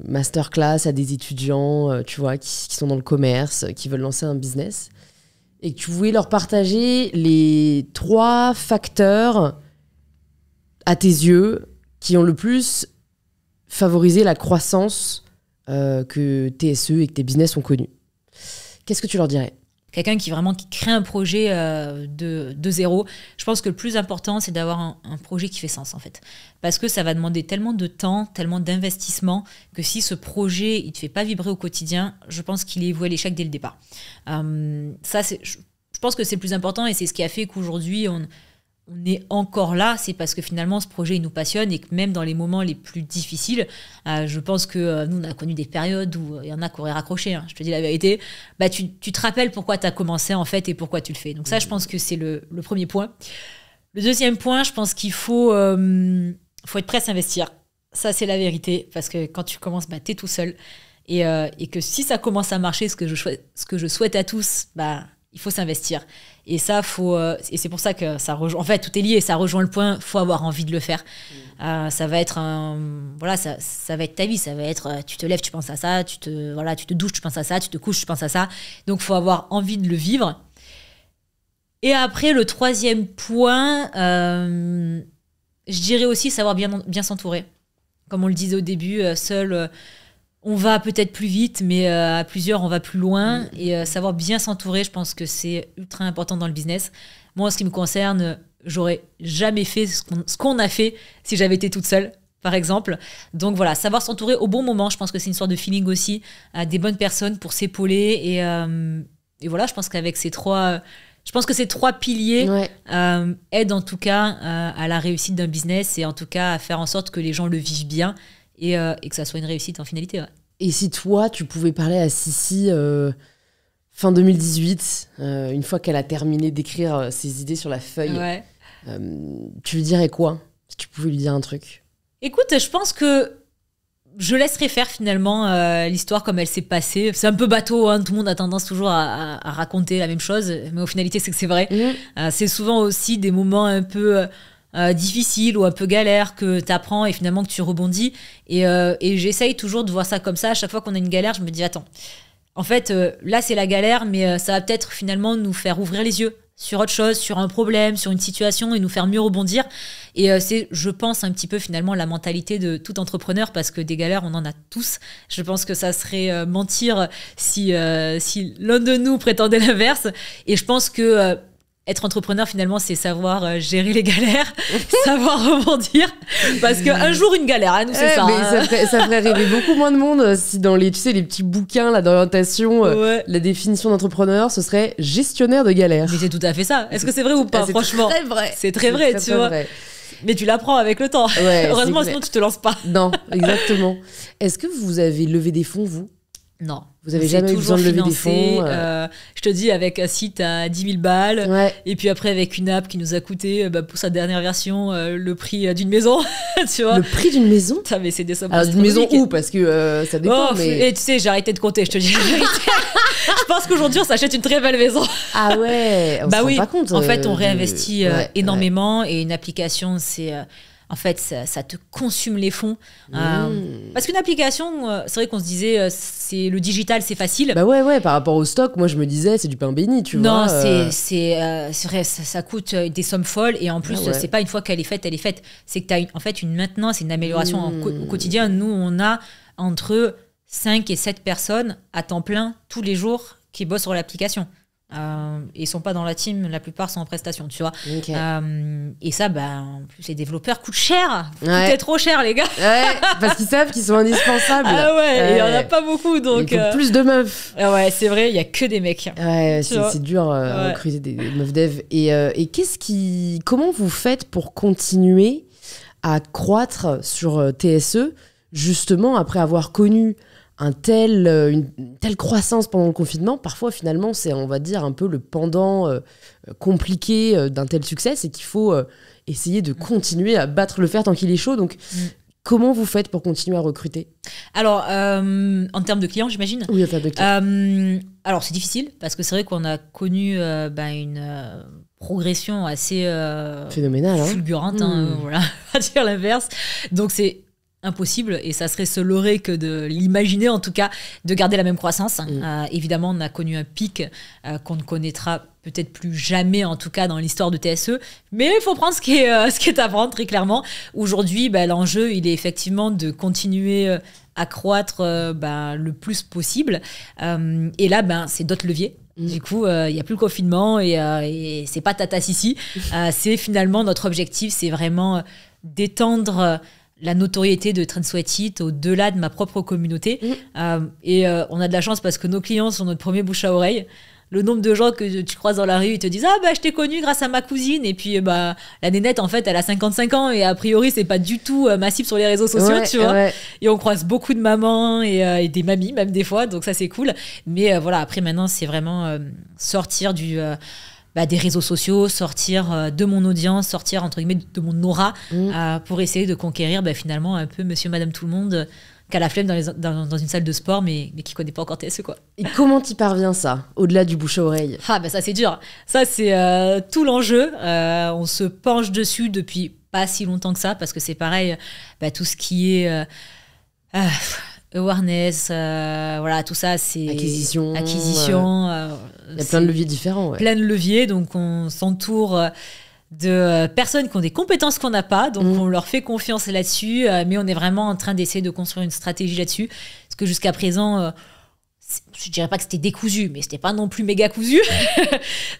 masterclass à des étudiants, tu vois, qui sont dans le commerce, qui veulent lancer un business, et que tu voulais leur partager les 3 facteurs, à tes yeux, qui ont le plus favorisé la croissance que TSE et que tes business ont connu, qu'est-ce que tu leur dirais? Quelqu'un qui crée un projet de zéro. Je pense que le plus important, c'est d'avoir un projet qui fait sens, en fait. Parce que ça va demander tellement de temps, tellement d'investissement, que si ce projet, il ne te fait pas vibrer au quotidien, je pense qu'il est voué à l'échec dès le départ. Je pense que c'est le plus important, et c'est ce qui a fait qu'aujourd'hui, on est encore là. C'est parce que finalement, ce projet, il nous passionne, et que même dans les moments les plus difficiles, je pense que nous, on a connu des périodes où il y en a qui auraient raccroché, hein, je te dis la vérité. Tu te rappelles pourquoi tu as commencé, en fait, et pourquoi tu le fais. Donc ça, je pense que c'est le premier point. Le deuxième point, je pense qu'il faut être prêt à s'investir. Ça, c'est la vérité, parce que quand tu commences, t'es tout seul. Et que si ça commence à marcher, ce que je souhaite à tous, il faut s'investir. Et ça, et c'est pour ça que ça rejoint. En fait, tout est lié. Ça rejoint le point. Faut avoir envie de le faire. Ça va être ça va être ta vie. Ça va être, tu te lèves, tu penses à ça. Tu te douches, tu penses à ça. Tu te couches, tu penses à ça. Donc, faut avoir envie de le vivre. Et après, le troisième point, je dirais aussi savoir bien s'entourer. Comme on le disait au début, seul. On va peut-être plus vite, mais à plusieurs, on va plus loin. Et savoir bien s'entourer, je pense que c'est ultra important dans le business. Moi, en ce qui me concerne, j'aurais jamais fait ce qu'on a fait si j'avais été toute seule, par exemple. Donc voilà, savoir s'entourer au bon moment, je pense que c'est une sorte de feeling aussi, des bonnes personnes pour s'épauler. Et voilà, je pense qu'avec ces 3 piliers aident en tout cas à la réussite d'un business, et en tout cas à faire en sorte que les gens le vivent bien. Et que ça soit une réussite en finalité. Ouais. Et si toi, tu pouvais parler à Sissi fin 2018, une fois qu'elle a terminé d'écrire ses idées sur la feuille, tu lui dirais quoi, si tu pouvais lui dire un truc? Écoute, je pense que je laisserai faire finalement l'histoire comme elle s'est passée. C'est un peu bateau, hein, tout le monde a tendance toujours à raconter la même chose, mais au finalité, c'est que c'est vrai. C'est souvent aussi des moments un peu... difficile ou un peu galère que tu apprends et finalement que tu rebondis, et j'essaye toujours de voir ça comme ça. À chaque fois qu'on a une galère, je me dis attends, en fait là c'est la galère, mais ça va peut-être finalement nous faire ouvrir les yeux sur autre chose, sur un problème, sur une situation, et nous faire mieux rebondir. Et c'est, je pense, un petit peu finalement la mentalité de tout entrepreneur, parce que des galères on en a tous. Je pense que ça serait mentir si l'un de nous prétendait l'inverse. Et je pense que être entrepreneur, finalement, c'est savoir gérer les galères, savoir rebondir. Parce qu'un jour, une galère, hein, nous, c'est ça. Mais ça ferait rêver beaucoup moins de monde si dans les petits bouquins là, d'orientation, la définition d'entrepreneur, ce serait gestionnaire de galères. Mais c'est tout à fait ça. Est-ce que c'est vrai ou pas, franchement? C'est très vrai. C'est très vrai, tu vois. Vrai. Mais tu l'apprends avec le temps. Ouais, heureusement, sinon tu te lances pas. Non, exactement. Est-ce que vous avez levé des fonds, vous? Non. Vous avez jamais eu besoin de lever des fonds je te dis, avec un site à 10 000 balles, et puis après avec une app qui nous a coûté, pour sa dernière version, le prix d'une maison. Tu vois. Le prix d'une maison? Mais c'est des sommes. Alors d'une maison où? Parce que ça dépend. Mais... Et tu sais, j'ai arrêté de compter, je te dis la vérité. Je pense qu'aujourd'hui, on s'achète une très belle maison. Ah ouais, on se rend pas compte. En fait, on réinvestit énormément, et une application, c'est... En fait, ça te consume les fonds. Parce qu'une application, c'est vrai qu'on se disait, c'est le digital, c'est facile. Bah ouais, par rapport au stock, moi je me disais, c'est du pain béni, tu vois. Non, c'est vrai, ça coûte des sommes folles. Et en plus, c'est pas une fois qu'elle est faite, elle est faite. C'est que tu as en fait une maintenance, c'est une amélioration au quotidien. Nous, on a entre 5 et 7 personnes à temps plein tous les jours qui bossent sur l'application. et ils sont pas dans la team, la plupart sont en prestation, tu vois. Ok. Et ça, en plus, les développeurs coûtent cher. Ouais. Coûtent trop cher, les gars. Ouais, parce qu'ils savent qu'ils sont indispensables. Ah ouais, et il y en a pas beaucoup, donc. Il faut plus de meufs. Ouais, c'est vrai, il y a que des mecs. Ouais, Tu vois. c'est dur à recruter des meufs dev. Et comment vous faites pour continuer à croître sur TSE, justement, après avoir connu une telle croissance pendant le confinement? Parfois, finalement, c'est, on va dire, un peu le pendant compliqué d'un tel succès, c'est qu'il faut essayer de continuer à battre le fer tant qu'il est chaud. Donc, comment vous faites pour continuer à recruter? Alors, en termes de clients, j'imagine. Oui, en termes de clients. Alors, c'est difficile, parce que c'est vrai qu'on a connu une progression assez Phénoménal, hein. fulgurante, voilà, on va dire l'inverse. Donc, c'est impossible, et ça serait se leurrer que de l'imaginer, en tout cas, de garder la même croissance. Évidemment, on a connu un pic qu'on ne connaîtra peut-être plus jamais, en tout cas dans l'histoire de TSE, mais il faut prendre ce qui est à prendre, très clairement. Aujourd'hui, l'enjeu, il est effectivement de continuer à croître le plus possible, et là, c'est d'autres leviers. Du coup, il n'y a plus le confinement, et c'est pas tata sissi. C'est finalement notre objectif, c'est vraiment d'étendre la notoriété de Trend Sweat It au-delà de ma propre communauté. Et on a de la chance parce que nos clients sont notre premier bouche à oreille. Le nombre de gens que tu croises dans la rue, ils te disent « Ah, je t'ai connue grâce à ma cousine. » Et puis, la nénette, en fait, elle a 55 ans et a priori, c'est pas du tout massif sur les réseaux sociaux, tu vois. Ouais. Et on croise beaucoup de mamans et des mamies, même des fois. Donc ça, c'est cool. Mais voilà, après, maintenant, c'est vraiment sortir des réseaux sociaux, sortir de mon audience, sortir entre guillemets de mon aura pour essayer de conquérir finalement un peu monsieur, madame, tout le monde qui a la flemme dans une salle de sport mais qui connaît pas encore TSE, quoi. Et comment t'y parviens, ça, au-delà du bouche à oreille? Ça c'est dur. Ça c'est tout l'enjeu. On se penche dessus depuis pas si longtemps que ça parce que c'est pareil, tout ce qui est awareness, voilà, tout ça, c'est acquisition. Il y a plein de leviers différents. Ouais. Plein de leviers, donc on s'entoure de personnes qui ont des compétences qu'on n'a pas, donc on leur fait confiance là-dessus, mais on est vraiment en train d'essayer de construire une stratégie là-dessus, parce que jusqu'à présent, je dirais pas que c'était décousu, mais c'était pas non plus méga cousu.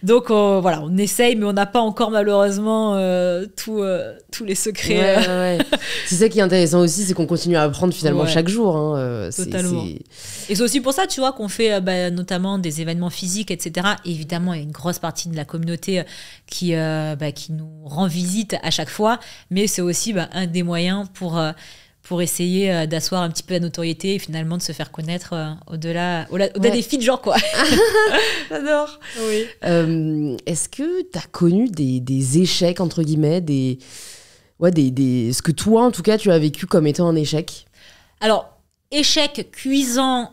Donc voilà, on essaye, mais on n'a pas encore malheureusement tous les secrets. Ouais. C'est ça qui est intéressant aussi, c'est qu'on continue à apprendre finalement chaque jour. Totalement. Et c'est aussi pour ça, tu vois, qu'on fait notamment des événements physiques, etc. Et évidemment, il y a une grosse partie de la communauté qui nous rend visite à chaque fois, mais c'est aussi un des moyens pour essayer d'asseoir un petit peu la notoriété et finalement de se faire connaître au-delà des filles de genre, quoi. J'adore. Oui. Est-ce que tu as connu des échecs, entre guillemets, ce que toi, en tout cas, tu as vécu comme étant un échec? Alors, échec cuisant,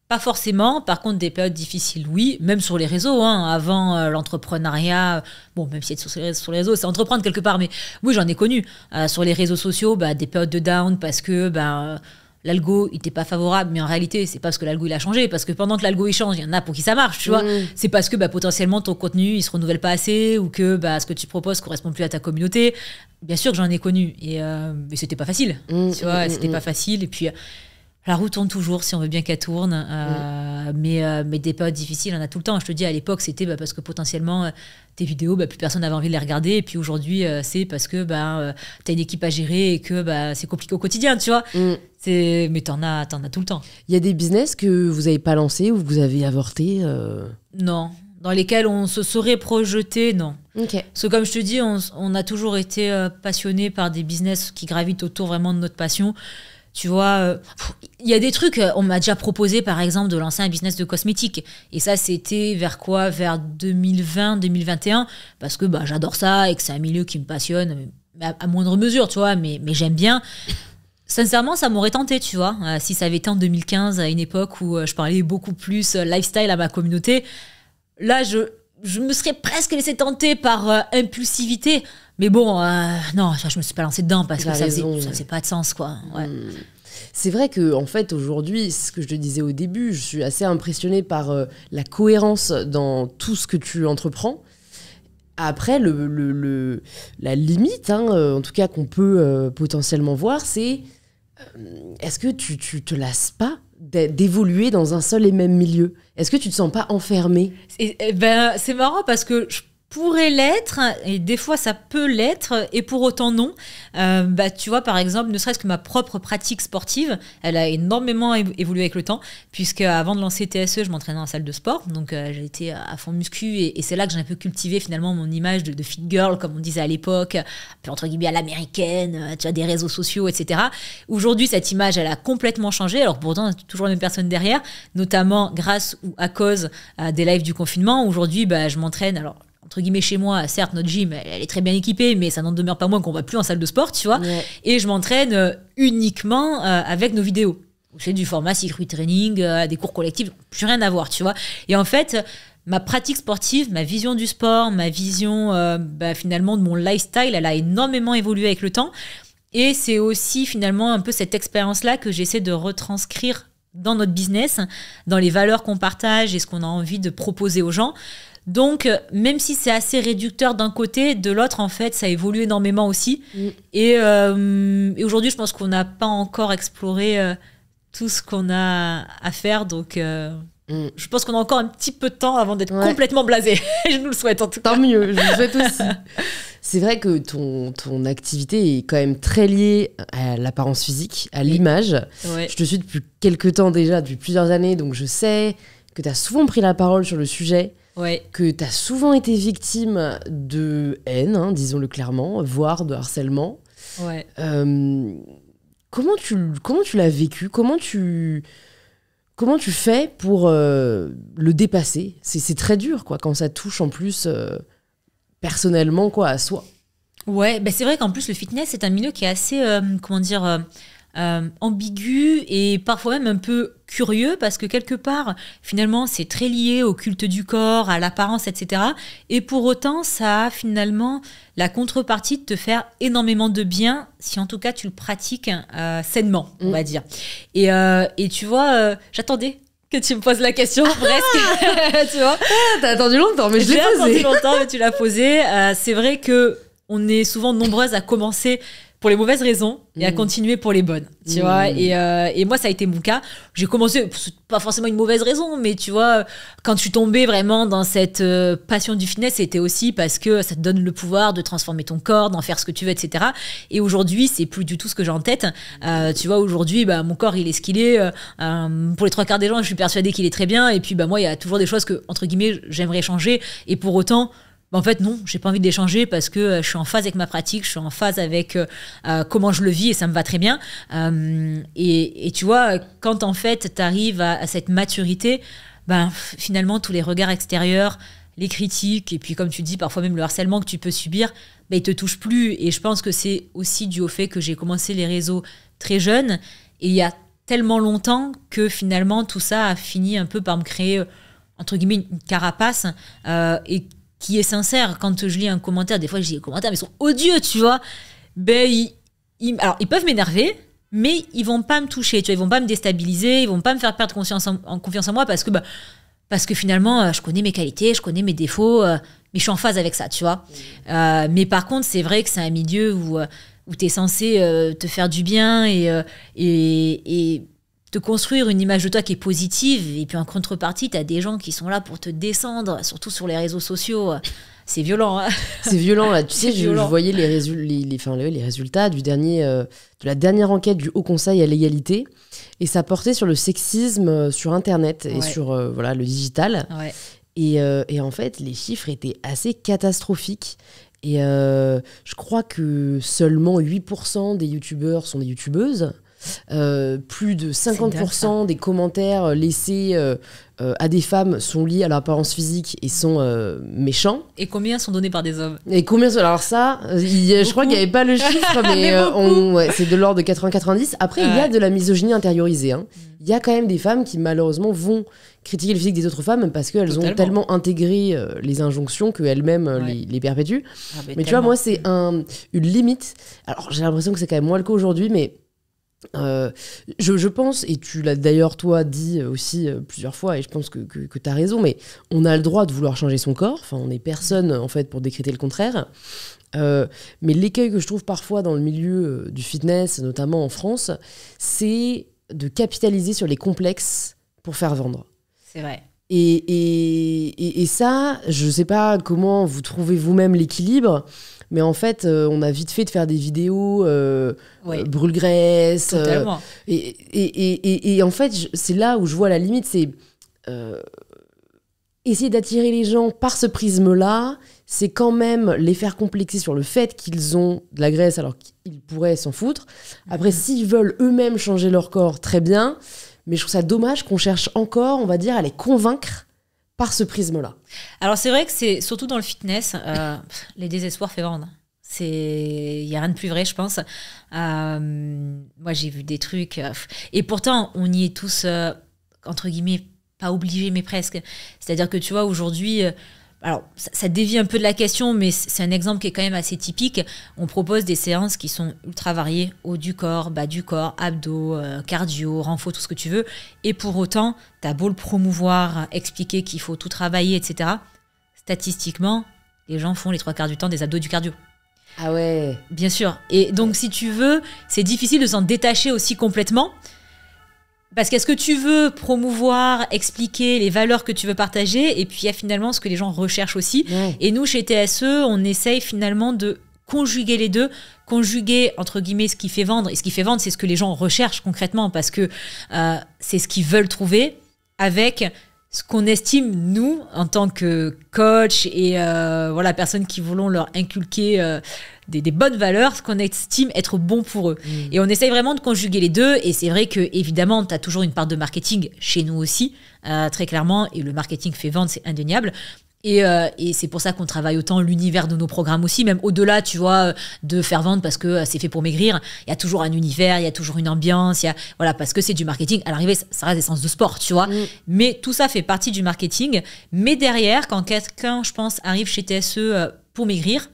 pas forcément. Par contre, des périodes difficiles, oui. Même sur les réseaux, avant l'entrepreneuriat. Bon, même si être sur les réseaux, c'est entreprendre quelque part. Mais oui, j'en ai connu. Sur les réseaux sociaux, des périodes de down parce que l'algo, il n'était pas favorable. Mais en réalité, c'est pas parce que l'algo, il a changé. Parce que pendant que l'algo, il change, il y en a pour qui ça marche, tu vois. C'est parce que potentiellement, ton contenu, il se renouvelle pas assez ou que ce que tu proposes correspond plus à ta communauté. Bien sûr que j'en ai connu. Mais c'était pas facile. Tu vois, c'était pas facile. Et puis... la roue tourne toujours si on veut bien qu'elle tourne, mais des périodes difficiles, on en a tout le temps. Je te dis, à l'époque, c'était parce que potentiellement, tes vidéos, plus personne n'avait envie de les regarder. Et puis aujourd'hui, c'est parce que t'as une équipe à gérer et que c'est compliqué au quotidien, tu vois. Mais t'en as tout le temps. Il y a des business que vous n'avez pas lancés ou que vous avez avortés Non. Dans lesquels on se serait projeté, non. Okay. Parce que comme je te dis, on a toujours été passionnés par des business qui gravitent autour vraiment de notre passion. Tu vois, il y a des trucs, on m'a déjà proposé par exemple de lancer un business de cosmétiques. Et ça, c'était vers quoi? Vers 2020, 2021. Parce que j'adore ça et que c'est un milieu qui me passionne, à moindre mesure, tu vois, mais j'aime bien. Sincèrement, ça m'aurait tenté, tu vois. Si ça avait été en 2015, à une époque où je parlais beaucoup plus lifestyle à ma communauté, là, je me serais presque laissé tenter par impulsivité. Mais bon, non, je me suis pas lancée dedans parce que ça faisait pas de sens, quoi. Ouais. C'est vrai que en fait, aujourd'hui, c'est ce que je te disais au début, je suis assez impressionnée par la cohérence dans tout ce que tu entreprends. Après, la limite, en tout cas qu'on peut potentiellement voir, c'est est-ce que tu te lasses pas d'évoluer dans un seul et même milieu? Est-ce que tu te sens pas enfermée? C'est marrant parce que je pourrais l'être, et des fois ça peut l'être, et pour autant non. Tu vois, par exemple, ne serait-ce que ma propre pratique sportive, elle a énormément évolué avec le temps, puisque avant de lancer TSE, je m'entraînais en salle de sport, donc j'ai été à fond muscu, et c'est là que j'ai un peu cultivé finalement mon image de fit girl, comme on disait à l'époque, un peu entre guillemets à l'américaine, tu vois, des réseaux sociaux, etc. Aujourd'hui, cette image, elle a complètement changé, alors pourtant, il y a toujours la même personne derrière, notamment grâce ou à cause des lives du confinement. Aujourd'hui, je m'entraîne, alors entre guillemets chez moi, certes notre gym elle est très bien équipée, mais ça n'en demeure pas moins qu'on va plus en salle de sport, tu vois. Ouais. Et je m'entraîne uniquement avec nos vidéos. C'est du format Secret Training, des cours collectifs, plus rien à voir, tu vois. Et en fait, ma pratique sportive, ma vision du sport, ma vision finalement de mon lifestyle, elle a énormément évolué avec le temps. Et c'est aussi finalement un peu cette expérience-là que j'essaie de retranscrire dans notre business, dans les valeurs qu'on partage et ce qu'on a envie de proposer aux gens. Donc, même si c'est assez réducteur d'un côté, de l'autre, en fait, ça évolue énormément aussi. Et aujourd'hui, je pense qu'on n'a pas encore exploré tout ce qu'on a à faire. Donc, je pense qu'on a encore un petit peu de temps avant d'être complètement blasé. Je nous le souhaite en tout cas. Tant mieux, je le souhaite aussi. C'est vrai que ton activité est quand même très liée à l'apparence physique, à l'image. Ouais. Je te suis depuis quelques temps déjà, depuis plusieurs années, donc je sais que tu as souvent pris la parole sur le sujet. Ouais. Que tu as souvent été victime de haine, disons-le clairement, voire de harcèlement. Ouais. Comment tu l'as vécu? Comment tu fais pour le dépasser? C'est très dur, quoi, quand ça touche en plus personnellement, quoi, à soi. Ouais, c'est vrai qu'en plus le fitness c'est un milieu qui est assez ambigu et parfois même un peu curieux, parce que quelque part finalement c'est très lié au culte du corps, à l'apparence, etc. Et pour autant ça a finalement la contrepartie de te faire énormément de bien si en tout cas tu le pratiques sainement, on va dire. Et tu vois, j'attendais que tu me poses la question presque. Tu vois, t'as attendu longtemps, mais je l'ai posée. J'ai attendu longtemps, mais tu l'as posée. C'est vrai que on est souvent nombreuses à commencer pour les mauvaises raisons et à continuer pour les bonnes, tu vois. Et moi, ça a été mon cas. J'ai commencé, c'est pas forcément une mauvaise raison, mais tu vois, quand je suis tombée vraiment dans cette passion du fitness, c'était aussi parce que ça te donne le pouvoir de transformer ton corps, d'en faire ce que tu veux, etc. Et aujourd'hui, c'est plus du tout ce que j'ai en tête. Tu vois, aujourd'hui, mon corps, il est ce qu'il est. Pour les 3/4 des gens, je suis persuadée qu'il est très bien. Et puis, moi, il y a toujours des choses que, entre guillemets, j'aimerais changer. Et pour autant... en fait, non, j'ai pas envie de les changer parce que je suis en phase avec ma pratique, je suis en phase avec comment je le vis et ça me va très bien. Et tu vois, quand en fait t'arrives à cette maturité, finalement tous les regards extérieurs, les critiques et puis comme tu dis, parfois même le harcèlement que tu peux subir, ils te touchent plus. Et je pense que c'est aussi dû au fait que j'ai commencé les réseaux très jeune et il y a tellement longtemps que finalement tout ça a fini un peu par me créer, entre guillemets, une carapace et qui est sincère. Quand je lis un commentaire, des fois je lis les commentaires, mais ils sont odieux, tu vois. Alors, ils peuvent m'énerver, mais ils vont pas me toucher, tu vois, ils vont pas me déstabiliser, ils vont pas me faire perdre confiance en moi parce que finalement, je connais mes qualités, je connais mes défauts, mais je suis en phase avec ça, tu vois. Mais par contre, c'est vrai que c'est un milieu où tu es censé te faire du bien et te construire une image de toi qui est positive, et puis en contrepartie, tu as des gens qui sont là pour te descendre, surtout sur les réseaux sociaux. C'est violent, hein. C'est violent, là. Tu sais, je voyais les résultats de la dernière enquête du Haut Conseil à l'égalité, et ça portait sur le sexisme sur Internet et sur le digital. Ouais. Et en fait, les chiffres étaient assez catastrophiques. Et je crois que seulement 8% des youtubeurs sont des youtubeuses. Plus de 50% des commentaires laissés à des femmes sont liés à leur apparence physique et sont méchants. Et combien sont donnés par des hommes? Alors ça, je crois qu'il n'y avait pas le chiffre, mais c'est de l'ordre de 80-90. Après, il y a de la misogynie intériorisée. Hein. Il y a quand même des femmes qui malheureusement vont critiquer le physique des autres femmes parce qu'elles ont tellement intégré les injonctions qu'elles-mêmes les perpétuent. Mais tu vois, moi, c'est une limite. Alors, j'ai l'impression que c'est quand même moins le cas aujourd'hui, mais je pense, et tu l'as d'ailleurs toi dit aussi plusieurs fois, et je pense que tu as raison, mais on a le droit de vouloir changer son corps, on n'est personne en fait pour décréter le contraire, mais l'écueil que je trouve parfois dans le milieu du fitness, notamment en France, c'est de capitaliser sur les complexes pour faire vendre. C'est vrai. Et ça, je sais pas comment vous trouvez vous-même l'équilibre, mais en fait, on a vite fait de faire des vidéos brûle-graisse. Totalement. Et en fait, c'est là où je vois la limite, c'est essayer d'attirer les gens par ce prisme-là, c'est quand même les faire complexer sur le fait qu'ils ont de la graisse alors qu'ils pourraient s'en foutre. Après, s'ils veulent eux-mêmes changer leur corps, très bien. Mais je trouve ça dommage qu'on cherche encore, on va dire, à les convaincre par ce prisme-là. Alors c'est vrai que c'est surtout dans le fitness, les désespoirs fait vendre. Il y a rien de plus vrai, je pense. Moi j'ai vu des trucs et pourtant on y est tous entre guillemets pas obligés mais presque. C'est-à-dire que tu vois aujourd'hui alors, ça dévie un peu de la question, mais c'est un exemple qui est quand même assez typique. On propose des séances qui sont ultra variées, haut du corps, bas du corps, abdos, cardio, renfo, tout ce que tu veux. Et pour autant, t'as beau le promouvoir, expliquer qu'il faut tout travailler, etc. Statistiquement, les gens font les 3/4 du temps des abdos et du cardio. Ah ouais. Bien sûr. Et donc, si tu veux, c'est difficile de s'en détacher aussi complètement. Parce qu'est-ce que tu veux promouvoir, expliquer les valeurs que tu veux partager, et puis il y a finalement ce que les gens recherchent aussi. Ouais. Et nous, chez TSE, on essaye finalement de conjuguer les deux, conjuguer entre guillemets ce qui fait vendre. Et ce qui fait vendre, c'est ce que les gens recherchent concrètement, parce que c'est ce qu'ils veulent trouver avec ce qu'on estime, nous, en tant que coach et voilà, personnes qui voulons leur inculquer des bonnes valeurs, ce qu'on estime être bon pour eux. Et on essaye vraiment de conjuguer les deux. Et c'est vrai que évidemment, tu as toujours une part de marketing chez nous aussi, très clairement. Et le marketing fait vendre, c'est indéniable. Et c'est pour ça qu'on travaille autant l'univers de nos programmes aussi, même au-delà, tu vois, de faire vendre parce que c'est fait pour maigrir. Il y a toujours un univers, il y a toujours une ambiance, voilà, parce que c'est du marketing. À l'arrivée, ça reste des séances de sport, tu vois. Mais tout ça fait partie du marketing. Mais derrière, quand quelqu'un, je pense, arrive chez TSE pour maigrir,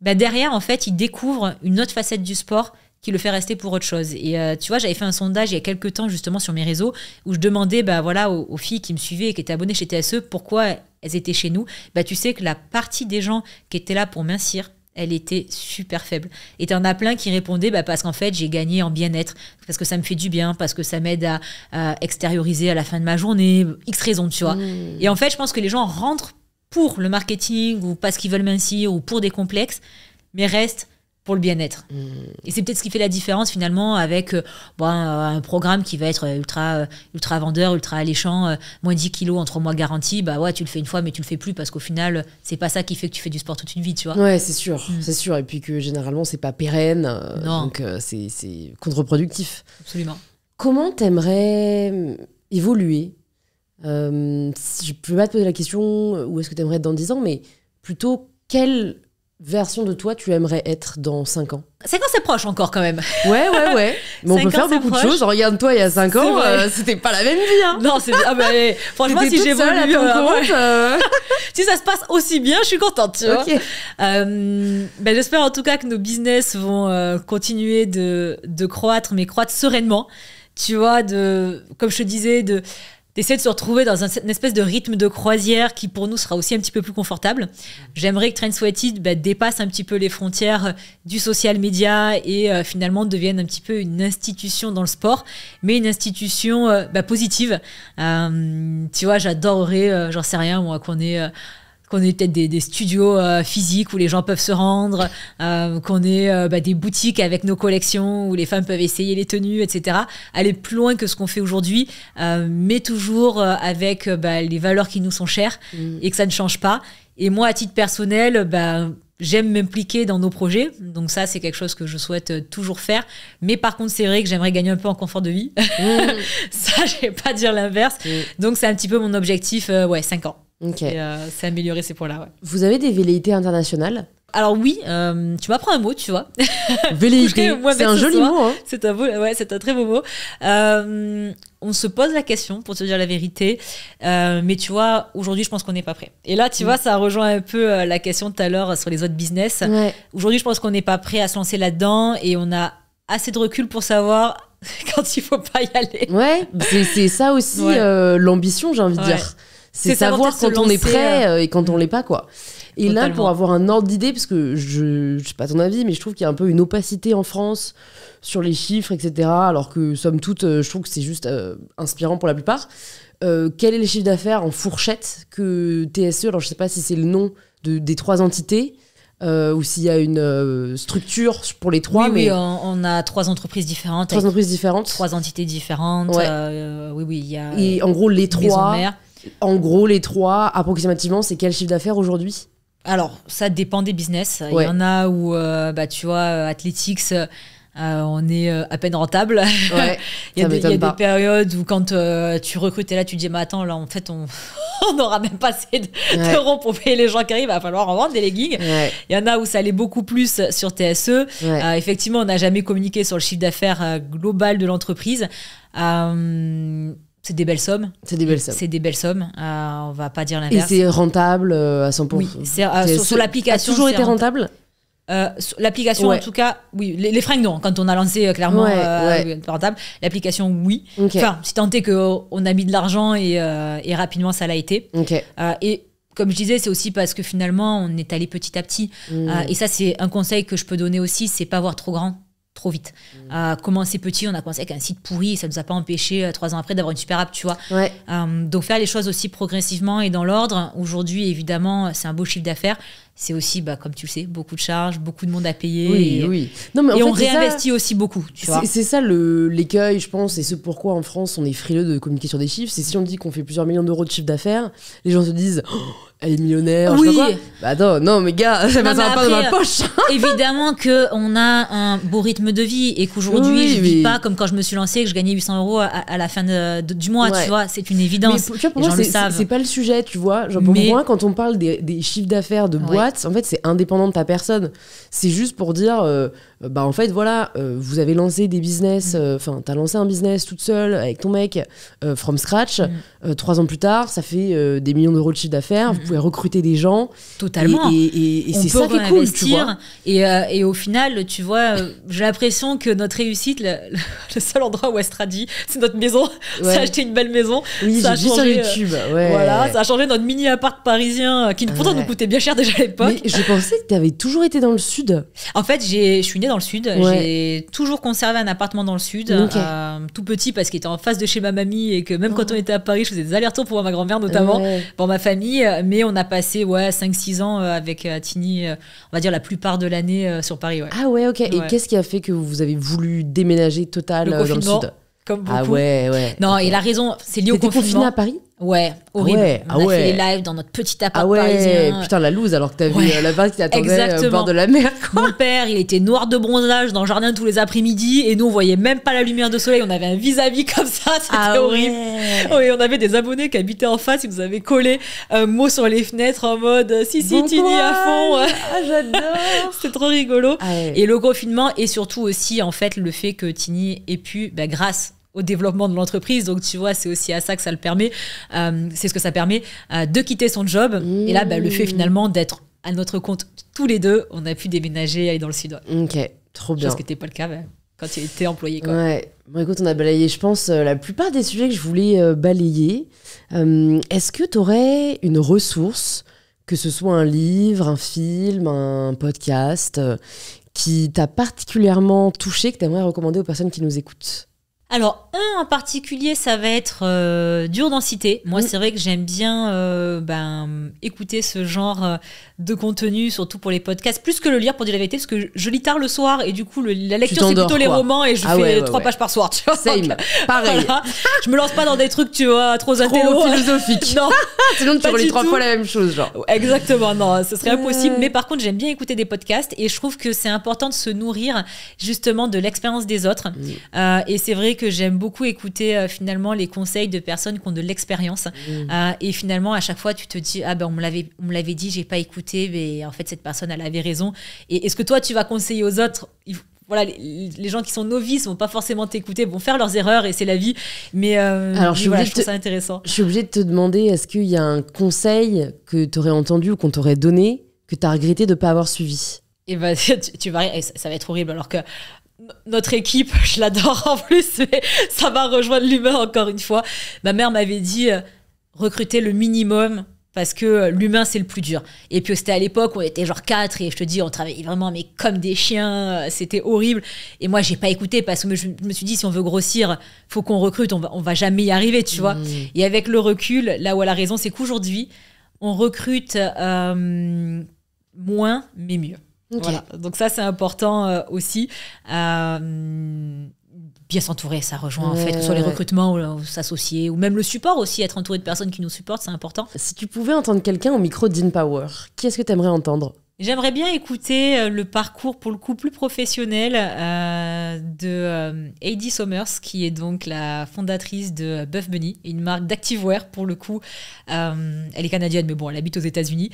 bah derrière, en fait, il découvre une autre facette du sport qui le fait rester pour autre chose. Et tu vois, j'avais fait un sondage il y a quelques temps justement sur mes réseaux où je demandais bah, voilà, aux filles qui me suivaient et qui étaient abonnées chez TSE pourquoi elles étaient chez nous. Bah, tu sais que la partie des gens qui étaient là pour mincir, elle était super faible. Et t'en as plein qui répondaient bah, parce qu'en fait, j'ai gagné en bien-être, parce que ça me fait du bien, parce que ça m'aide à extérioriser à la fin de ma journée, X raisons, tu vois. Et en fait, je pense que les gens rentrent pour le marketing ou parce qu'ils veulent mincir ou pour des complexes, mais restent pour le bien-être. Et c'est peut-être ce qui fait la différence finalement avec un programme qui va être ultra vendeur, ultra alléchant, moins 10 kilos en 3 mois garantis, bah ouais, tu le fais une fois mais tu le fais plus parce qu'au final, c'est pas ça qui fait que tu fais du sport toute une vie, tu vois. Ouais, c'est sûr, c'est sûr. Et puis que généralement, c'est pas pérenne, donc c'est contre-productif. Absolument. Comment t'aimerais évoluer si je peux pas te poser la question où est-ce que t'aimerais être dans 10 ans, mais plutôt quelle version de toi tu aimerais être dans 5 ans? 5 ans, c'est proche encore quand même. Ouais. Mais on peut faire beaucoup de choses. Regarde-toi, il y a 5 ans, c'était pas la même vie. Hein. Non, c'est franchement, si j'évolue, si ça se passe aussi bien, je suis contente, tu vois. Okay. J'espère en tout cas que nos business vont continuer de croître, mais croître sereinement. Tu vois, comme je te disais, d'essayer de se retrouver dans une espèce de rythme de croisière qui pour nous sera aussi un petit peu plus confortable. J'aimerais que Train Sweated dépasse un petit peu les frontières du social media et finalement devienne un petit peu une institution dans le sport, mais une institution positive. Tu vois, j'adorerais, j'en sais rien moi, qu'on ait peut-être des studios physiques où les gens peuvent se rendre, qu'on ait des boutiques avec nos collections où les femmes peuvent essayer les tenues, etc. Aller plus loin que ce qu'on fait aujourd'hui, mais toujours avec les valeurs qui nous sont chères et que ça ne change pas. Et moi, à titre personnel, j'aime m'impliquer dans nos projets. Donc ça, c'est quelque chose que je souhaite toujours faire. Mais par contre, c'est vrai que j'aimerais gagner un peu en confort de vie. Ça, je vais pas dire l'inverse. Donc c'est un petit peu mon objectif, 5 ans. Okay. C'est améliorer ces points-là. Ouais. Vous avez des velléités internationales? Alors oui, tu m'apprends un mot, tu vois. Velléité, c'est un joli mot. Hein. C'est un très beau mot. On se pose la question, pour te dire la vérité. Mais tu vois, aujourd'hui, je pense qu'on n'est pas prêt. Et là, tu vois, ça rejoint un peu la question de tout à l'heure sur les autres business. Ouais. Aujourd'hui, je pense qu'on n'est pas prêt à se lancer là-dedans et on a assez de recul pour savoir quand il faut pas y aller. Ouais, c'est ça aussi l'ambition, j'ai envie de dire. C'est savoir quand on est prêt et quand on l'est pas, quoi. Et là, Totalement. pour avoir un ordre d'idée, parce que je sais pas ton avis, mais je trouve qu'il y a un peu une opacité en France sur les chiffres, etc. Alors que, somme toute, je trouve que c'est juste inspirant pour la plupart. Quel est le chiffre d'affaires en fourchette que TSE, alors je sais pas si c'est le nom des 3 entités, ou s'il y a une structure pour les 3, oui, mais on a 3 entreprises différentes. 3 entreprises différentes. 3 entités différentes. Ouais. Oui, il y a Et en gros, les maison 3, mère. approximativement, c'est quel chiffre d'affaires aujourd'hui? Alors, ça dépend des business. Ouais. Il y en a où, tu vois, Athletics, on est à peine rentable. Ouais, Il y a ça des m'étonne pas. périodes où quand tu recrutes et là, tu te dis, mais attends, là, en fait, on n'aura même pas assez d'euros pour payer les gens qui arrivent. Il va falloir en vendre des leggings. Ouais, Il y en a où ça allait beaucoup plus sur TSE. ouais. Effectivement, on n'a jamais communiqué sur le chiffre d'affaires global de l'entreprise. C'est des belles sommes. C'est des belles sommes. C'est des belles sommes. On va pas dire Et l'inverse. c'est rentable à 100%. Oui, sur l'application. A toujours c'est été rentable? sur l'application, Ouais. en tout cas, oui. Les fringues, non. Quand on a lancé, clairement, Ouais. rentable. L'application, oui. Ok. Enfin, si tant est qu'on a mis de l'argent et rapidement, ça l'a été. Ok. Et comme je disais, c'est aussi parce que finalement, on est allé petit à petit. Et ça, c'est un conseil que je peux donner aussi, c'est pas voir trop grand, trop vite. Commencer petit, on a commencé avec un site pourri, et ça nous a pas empêché 3 ans après d'avoir une super app, tu vois. Ouais. Donc faire les choses aussi progressivement et dans l'ordre. Aujourd'hui, évidemment, c'est un beau chiffre d'affaires. C'est aussi, comme tu le sais, beaucoup de charges, beaucoup de monde à payer. Oui, et, oui. Non, mais en et fait, on c'est ça. réinvestit aussi beaucoup, tu vois. C'est ça l'écueil, je pense, et ce pourquoi en France on est frileux de communiquer sur des chiffres. C'est si on dit qu'on fait plusieurs millions d'euros de chiffre d'affaires, les gens se disent oh, elle est millionnaire, je sais Oui. pas quoi. Bah attends, non mais gars, ça Non, va mais pas dans ma après, poche. Évidemment qu'on a un beau rythme de vie et qu'aujourd'hui, Oui, je vis mais- pas comme quand je me suis lancée, que je gagnais 800 euros à la fin du mois, Ouais. tu vois. C'est une Mais évidence. tu vois, pour Les moi, gens le savent. c'est pas le sujet, tu vois. Genre, pour Mais- moi, quand on parle des chiffres d'affaires de Ouais. boîtes, en fait, c'est indépendant de ta personne. C'est juste pour dire, en fait, voilà, vous avez lancé des business, enfin, t'as lancé un business toute seule avec ton mec from scratch. 3 ans plus tard, ça fait des millions d'euros de chiffre d'affaires. Vous pouvez recruter des gens. Totalement. Et On c'est peut ça qui est cool, tu vois. réinvestir. Et au final, tu vois, j'ai l'impression que notre réussite, le seul endroit où elle se traduit, c'est notre maison. Ouais. C'est acheter une belle maison. Oui, ça a j'ai vu sur changé, YouTube. Ouais. Voilà, ça a changé notre mini appart parisien qui pourtant Ouais. nous coûtait bien cher déjà à l'époque. Mais je pensais que t'avais toujours été dans le sud. En fait, je suis née dans le sud. Ouais. J'ai toujours conservé un appartement dans le sud, Ok. tout petit parce qu'il était en face de chez ma mamie et que même quand on était à Paris, je faisais des allers-retours pour voir ma grand-mère notamment, Ouais. pour ma famille. Mais on a passé 5-6 ans avec Tini, on va dire la plupart de l'année sur Paris. Ouais. Ah ouais, ok. Et Ouais. qu'est-ce qui a fait que vous avez voulu déménager total Le dans le confinement, sud? comme beaucoup. Ah ouais, ouais. Non, ok. et la raison, c'est lié au T'étais confiné confinement. à Paris? Ouais, horrible. ouais, On a ouais. fait les lives dans notre petit appart Ah ouais, parisien. putain la loose alors que t'avais Ouais. la base qui attendait au Exactement. bord de la mer. Mon père, il était noir de bronzage dans le jardin tous les après-midi et nous, on voyait même pas la lumière de soleil. On avait un vis-à-vis comme ça, c'était horrible. Ouais. Oui, on avait des abonnés qui habitaient en face, ils nous avaient collé un mot sur les fenêtres en mode si, Bon Tini à fond. courage. Ah j'adore. C'était trop rigolo. Ah ouais. Et le confinement, et surtout aussi, en fait, le fait que Tini ait pu, grâce au développement de l'entreprise, donc tu vois, c'est aussi à ça que ça le permet, c'est ce que ça permet, de quitter son job. Et là, le fait finalement d'être à notre compte tous les deux, on a pu déménager et aller dans le sud. Ok, trop bien. Chose qui n'était pas le cas quand tu étais employé. Quoi. Ouais. Bon écoute, on a balayé, je pense, la plupart des sujets que je voulais balayer. Est-ce que t'aurais une ressource, que ce soit un livre, un film, un podcast, qui t'a particulièrement touché, que t'aimerais recommander aux personnes qui nous écoutent? Alors, un en particulier, ça va être dur d'en citer. Moi, c'est vrai que j'aime bien écouter ce genre de contenu, surtout pour les podcasts, plus que le lire, pour dire la vérité, parce que je lis tard le soir et du coup, la lecture, c'est t'endors, plutôt les quoi. romans et je Ah fais ouais, 3 ouais. pages par soir, tu vois. Same, Donc, pareil. voilà. Je me lance pas dans des trucs, tu vois, trop intello. Trop philosophique. Non, Sinon tu Pas relis du 3 tout. fois la même chose, genre. exactement, non, ce serait impossible. Mais par contre, j'aime bien écouter des podcasts et je trouve que c'est important de se nourrir justement de l'expérience des autres. Et c'est vrai que j'aime beaucoup écouter finalement les conseils de personnes qui ont de l'expérience. Et finalement, à chaque fois, tu te dis, on me l'avait dit, j'ai pas écouté, mais en fait, cette personne, elle avait raison. Et est-ce que toi, tu vas conseiller aux autres? Voilà, les gens qui sont novices vont pas forcément t'écouter, vont faire leurs erreurs et c'est la vie. Mais, Alors, je trouve ça intéressant. Je suis obligée de te demander, est-ce qu'il y a un conseil que t'aurais entendu ou qu'on t'aurait donné que t'as regretté de pas avoir suivi? Et tu vas rire, et ça va être horrible alors que notre équipe, je l'adore en plus, mais ça va rejoindre l'humain encore une fois. Ma mère m'avait dit recruter le minimum parce que l'humain, c'est le plus dur. Et puis, c'était à l'époque où on était genre 4 et je te dis, on travaillait vraiment mais comme des chiens. C'était horrible. Et moi, j'ai pas écouté parce que je me suis dit, si on veut grossir, faut qu'on recrute. On va jamais y arriver, tu vois. Et avec le recul, là où elle a raison, c'est qu'aujourd'hui, on recrute moins, mais mieux. Okay. Voilà. Donc ça, c'est important aussi. Bien s'entourer, ça rejoint en fait, que ce soit les recrutements ou s'associer, ou même le support aussi, être entouré de personnes qui nous supportent, c'est important. Si tu pouvais entendre quelqu'un au micro d'InPower, qui est-ce que tu aimerais entendre ? J'aimerais bien écouter le parcours, pour le coup, plus professionnel de Heidi Somers, qui est donc la fondatrice de Buff Bunny, une marque d'activewear, pour le coup. Elle est canadienne, mais bon, elle habite aux États-Unis.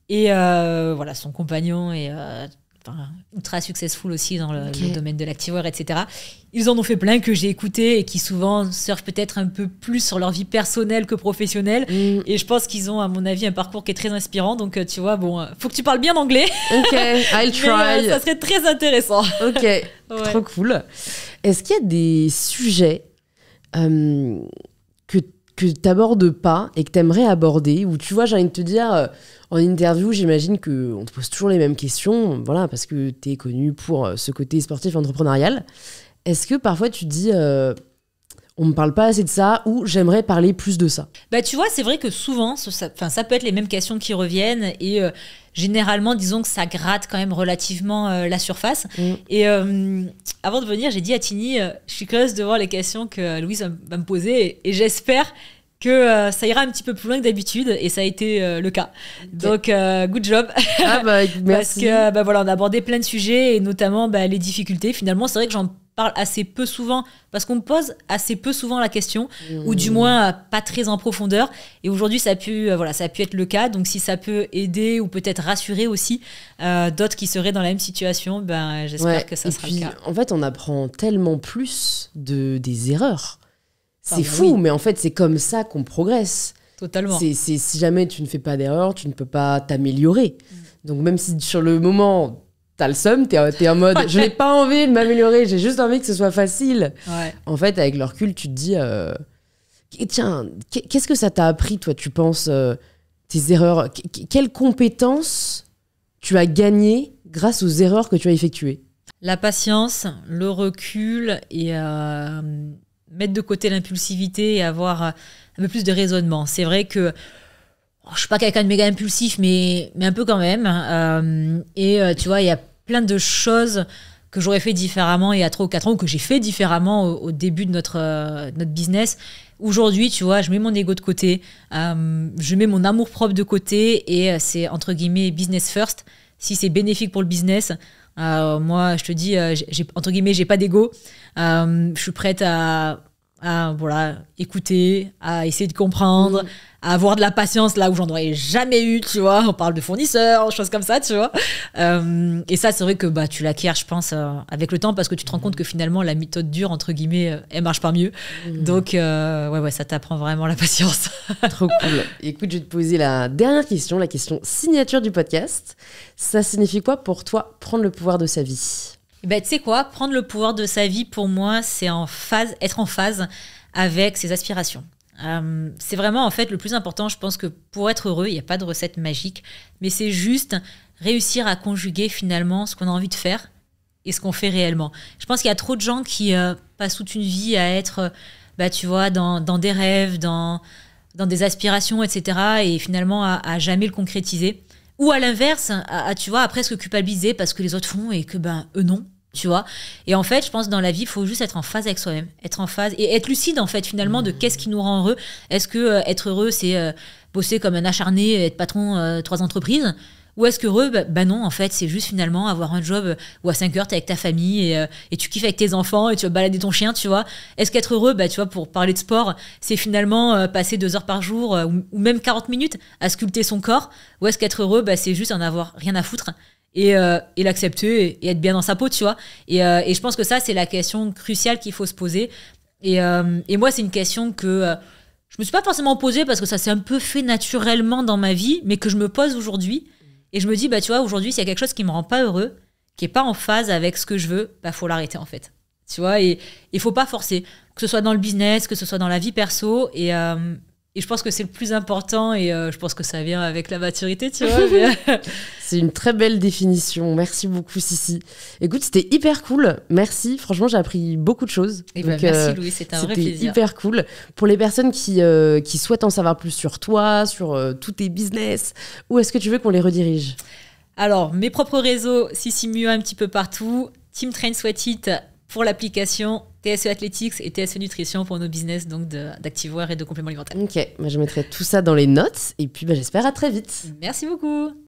Et voilà, son compagnon est ultra successful aussi dans le domaine de l'activewear, etc. Ils en ont fait plein que j'ai écouté et qui souvent surfent peut-être un peu plus sur leur vie personnelle que professionnelle. Et je pense qu'ils ont, à mon avis, un parcours qui est très inspirant. Donc, tu vois, bon, faut que tu parles bien anglais. Ok, I'll try. Ça serait très intéressant. Ok, trop cool. Est-ce qu'il y a des sujets que tu n'abordes pas et que tu aimerais aborder, ou tu vois, j'ai envie de te dire, en interview, j'imagine qu'on te pose toujours les mêmes questions, voilà, parce que tu es connu pour ce côté sportif et entrepreneurial. Est-ce que parfois tu te dis, on me parle pas assez de ça, ou j'aimerais parler plus de ça ? Bah, tu vois, c'est vrai que souvent, ça peut être les mêmes questions qui reviennent, et généralement, disons que ça gratte quand même relativement la surface. Et avant de venir, j'ai dit à Tini, je suis curieuse de voir les questions que Louise va me poser, et j'espère que ça ira un petit peu plus loin que d'habitude, et ça a été le cas. Donc, good job. Ah bah, merci. Parce que voilà, on a abordé plein de sujets, et notamment les difficultés. Finalement, c'est vrai que j'en parle assez peu souvent, parce qu'on me pose assez peu souvent la question, ou du moins pas très en profondeur. Et aujourd'hui, ça a pu être le cas. Donc, si ça peut aider ou peut-être rassurer aussi d'autres qui seraient dans la même situation, j'espère que ça sera le cas. En fait, on apprend tellement plus des erreurs. C'est fou, mais en fait, c'est comme ça qu'on progresse. Totalement. Si jamais tu ne fais pas d'erreur, tu ne peux pas t'améliorer. Donc, même si sur le moment, t'as le seum, t'es en mode je n'ai pas envie de m'améliorer, j'ai juste envie que ce soit facile. En fait, avec le recul, tu te dis tiens, qu'est-ce que ça t'a appris, toi, tu penses, tes erreurs, quelles compétences tu as gagnées grâce aux erreurs que tu as effectuées ? La patience, le recul et mettre de côté l'impulsivité et avoir un peu plus de raisonnement. C'est vrai que je suis pas quelqu'un de méga impulsif, mais un peu quand même. Tu vois, il y a plein de choses que j'aurais fait différemment il y a 3 ou 4 ans, ou que j'ai fait différemment au début de notre business. Aujourd'hui, tu vois, je mets mon ego de côté, je mets mon amour-propre de côté, et c'est entre guillemets business first. Si c'est bénéfique pour le business, moi, je te dis, entre guillemets, j'ai pas d'ego. Je suis prête à écouter, à essayer de comprendre, à avoir de la patience là où j'en aurais jamais eu, tu vois. On parle de fournisseurs, choses comme ça, tu vois. Et ça, c'est vrai que tu l'acquiers, je pense, avec le temps, parce que tu te rends compte que finalement, la méthode dure, entre guillemets, elle marche pas mieux. Donc, ça t'apprend vraiment la patience. Trop cool. Écoute, je vais te poser la dernière question, la question signature du podcast. Ça signifie quoi pour toi, prendre le pouvoir de sa vie ? Tu sais quoi, prendre le pouvoir de sa vie, pour moi, c'est être en phase avec ses aspirations. C'est vraiment, en fait, le plus important. Je pense que pour être heureux, il n'y a pas de recette magique, mais c'est juste réussir à conjuguer finalement ce qu'on a envie de faire et ce qu'on fait réellement. Je pense qu'il y a trop de gens qui passent toute une vie à être, tu vois, dans des rêves, dans des aspirations, etc. et finalement à jamais le concrétiser. Ou à l'inverse, tu vois, à presque culpabiliser parce que les autres font et que eux non. Tu vois. Et en fait, je pense que dans la vie, il faut juste être en phase avec soi-même, être en phase et être lucide en fait finalement de qu'est-ce qui nous rend heureux. Est-ce que être heureux, c'est bosser comme un acharné, être patron 3 entreprises, ou est-ce qu'heureux, non, en fait, c'est juste finalement avoir un job où à 5 heures, t'es avec ta famille et tu kiffes avec tes enfants et tu vas balader ton chien, tu vois. Est-ce qu'être heureux, tu vois, pour parler de sport, c'est finalement passer 2 heures par jour ou même 40 minutes à sculpter son corps, ou est-ce qu'être heureux, c'est juste en avoir rien à foutre et l'accepter et être bien dans sa peau, tu vois. Et je pense que ça, c'est la question cruciale qu'il faut se poser. Et moi, c'est une question que je me suis pas forcément posée parce que ça s'est un peu fait naturellement dans ma vie, mais que je me pose aujourd'hui. Et je me dis, tu vois, aujourd'hui, s'il y a quelque chose qui me rend pas heureux, qui est pas en phase avec ce que je veux, faut l'arrêter, en fait. Tu vois, et il faut pas forcer. Que ce soit dans le business, que ce soit dans la vie perso. Et Et je pense que c'est le plus important et je pense que ça vient avec la maturité, tu vois. Mais... C'est une très belle définition. Merci beaucoup, Sissi. Écoute, c'était hyper cool. Merci. Franchement, j'ai appris beaucoup de choses. Et ben, merci, Louis. C'était un vrai plaisir. C'était hyper cool. Pour les personnes qui souhaitent en savoir plus sur toi, sur tous tes business, où est-ce que tu veux qu'on les redirige? Alors, mes propres réseaux, Sissi Mua un petit peu partout. Team Train Sweat It pour l'application. TSE Athletics et TSE Nutrition pour nos business donc d'activewear et de compléments alimentaires. Ok, je mettrai tout ça dans les notes et puis j'espère à très vite. Merci beaucoup.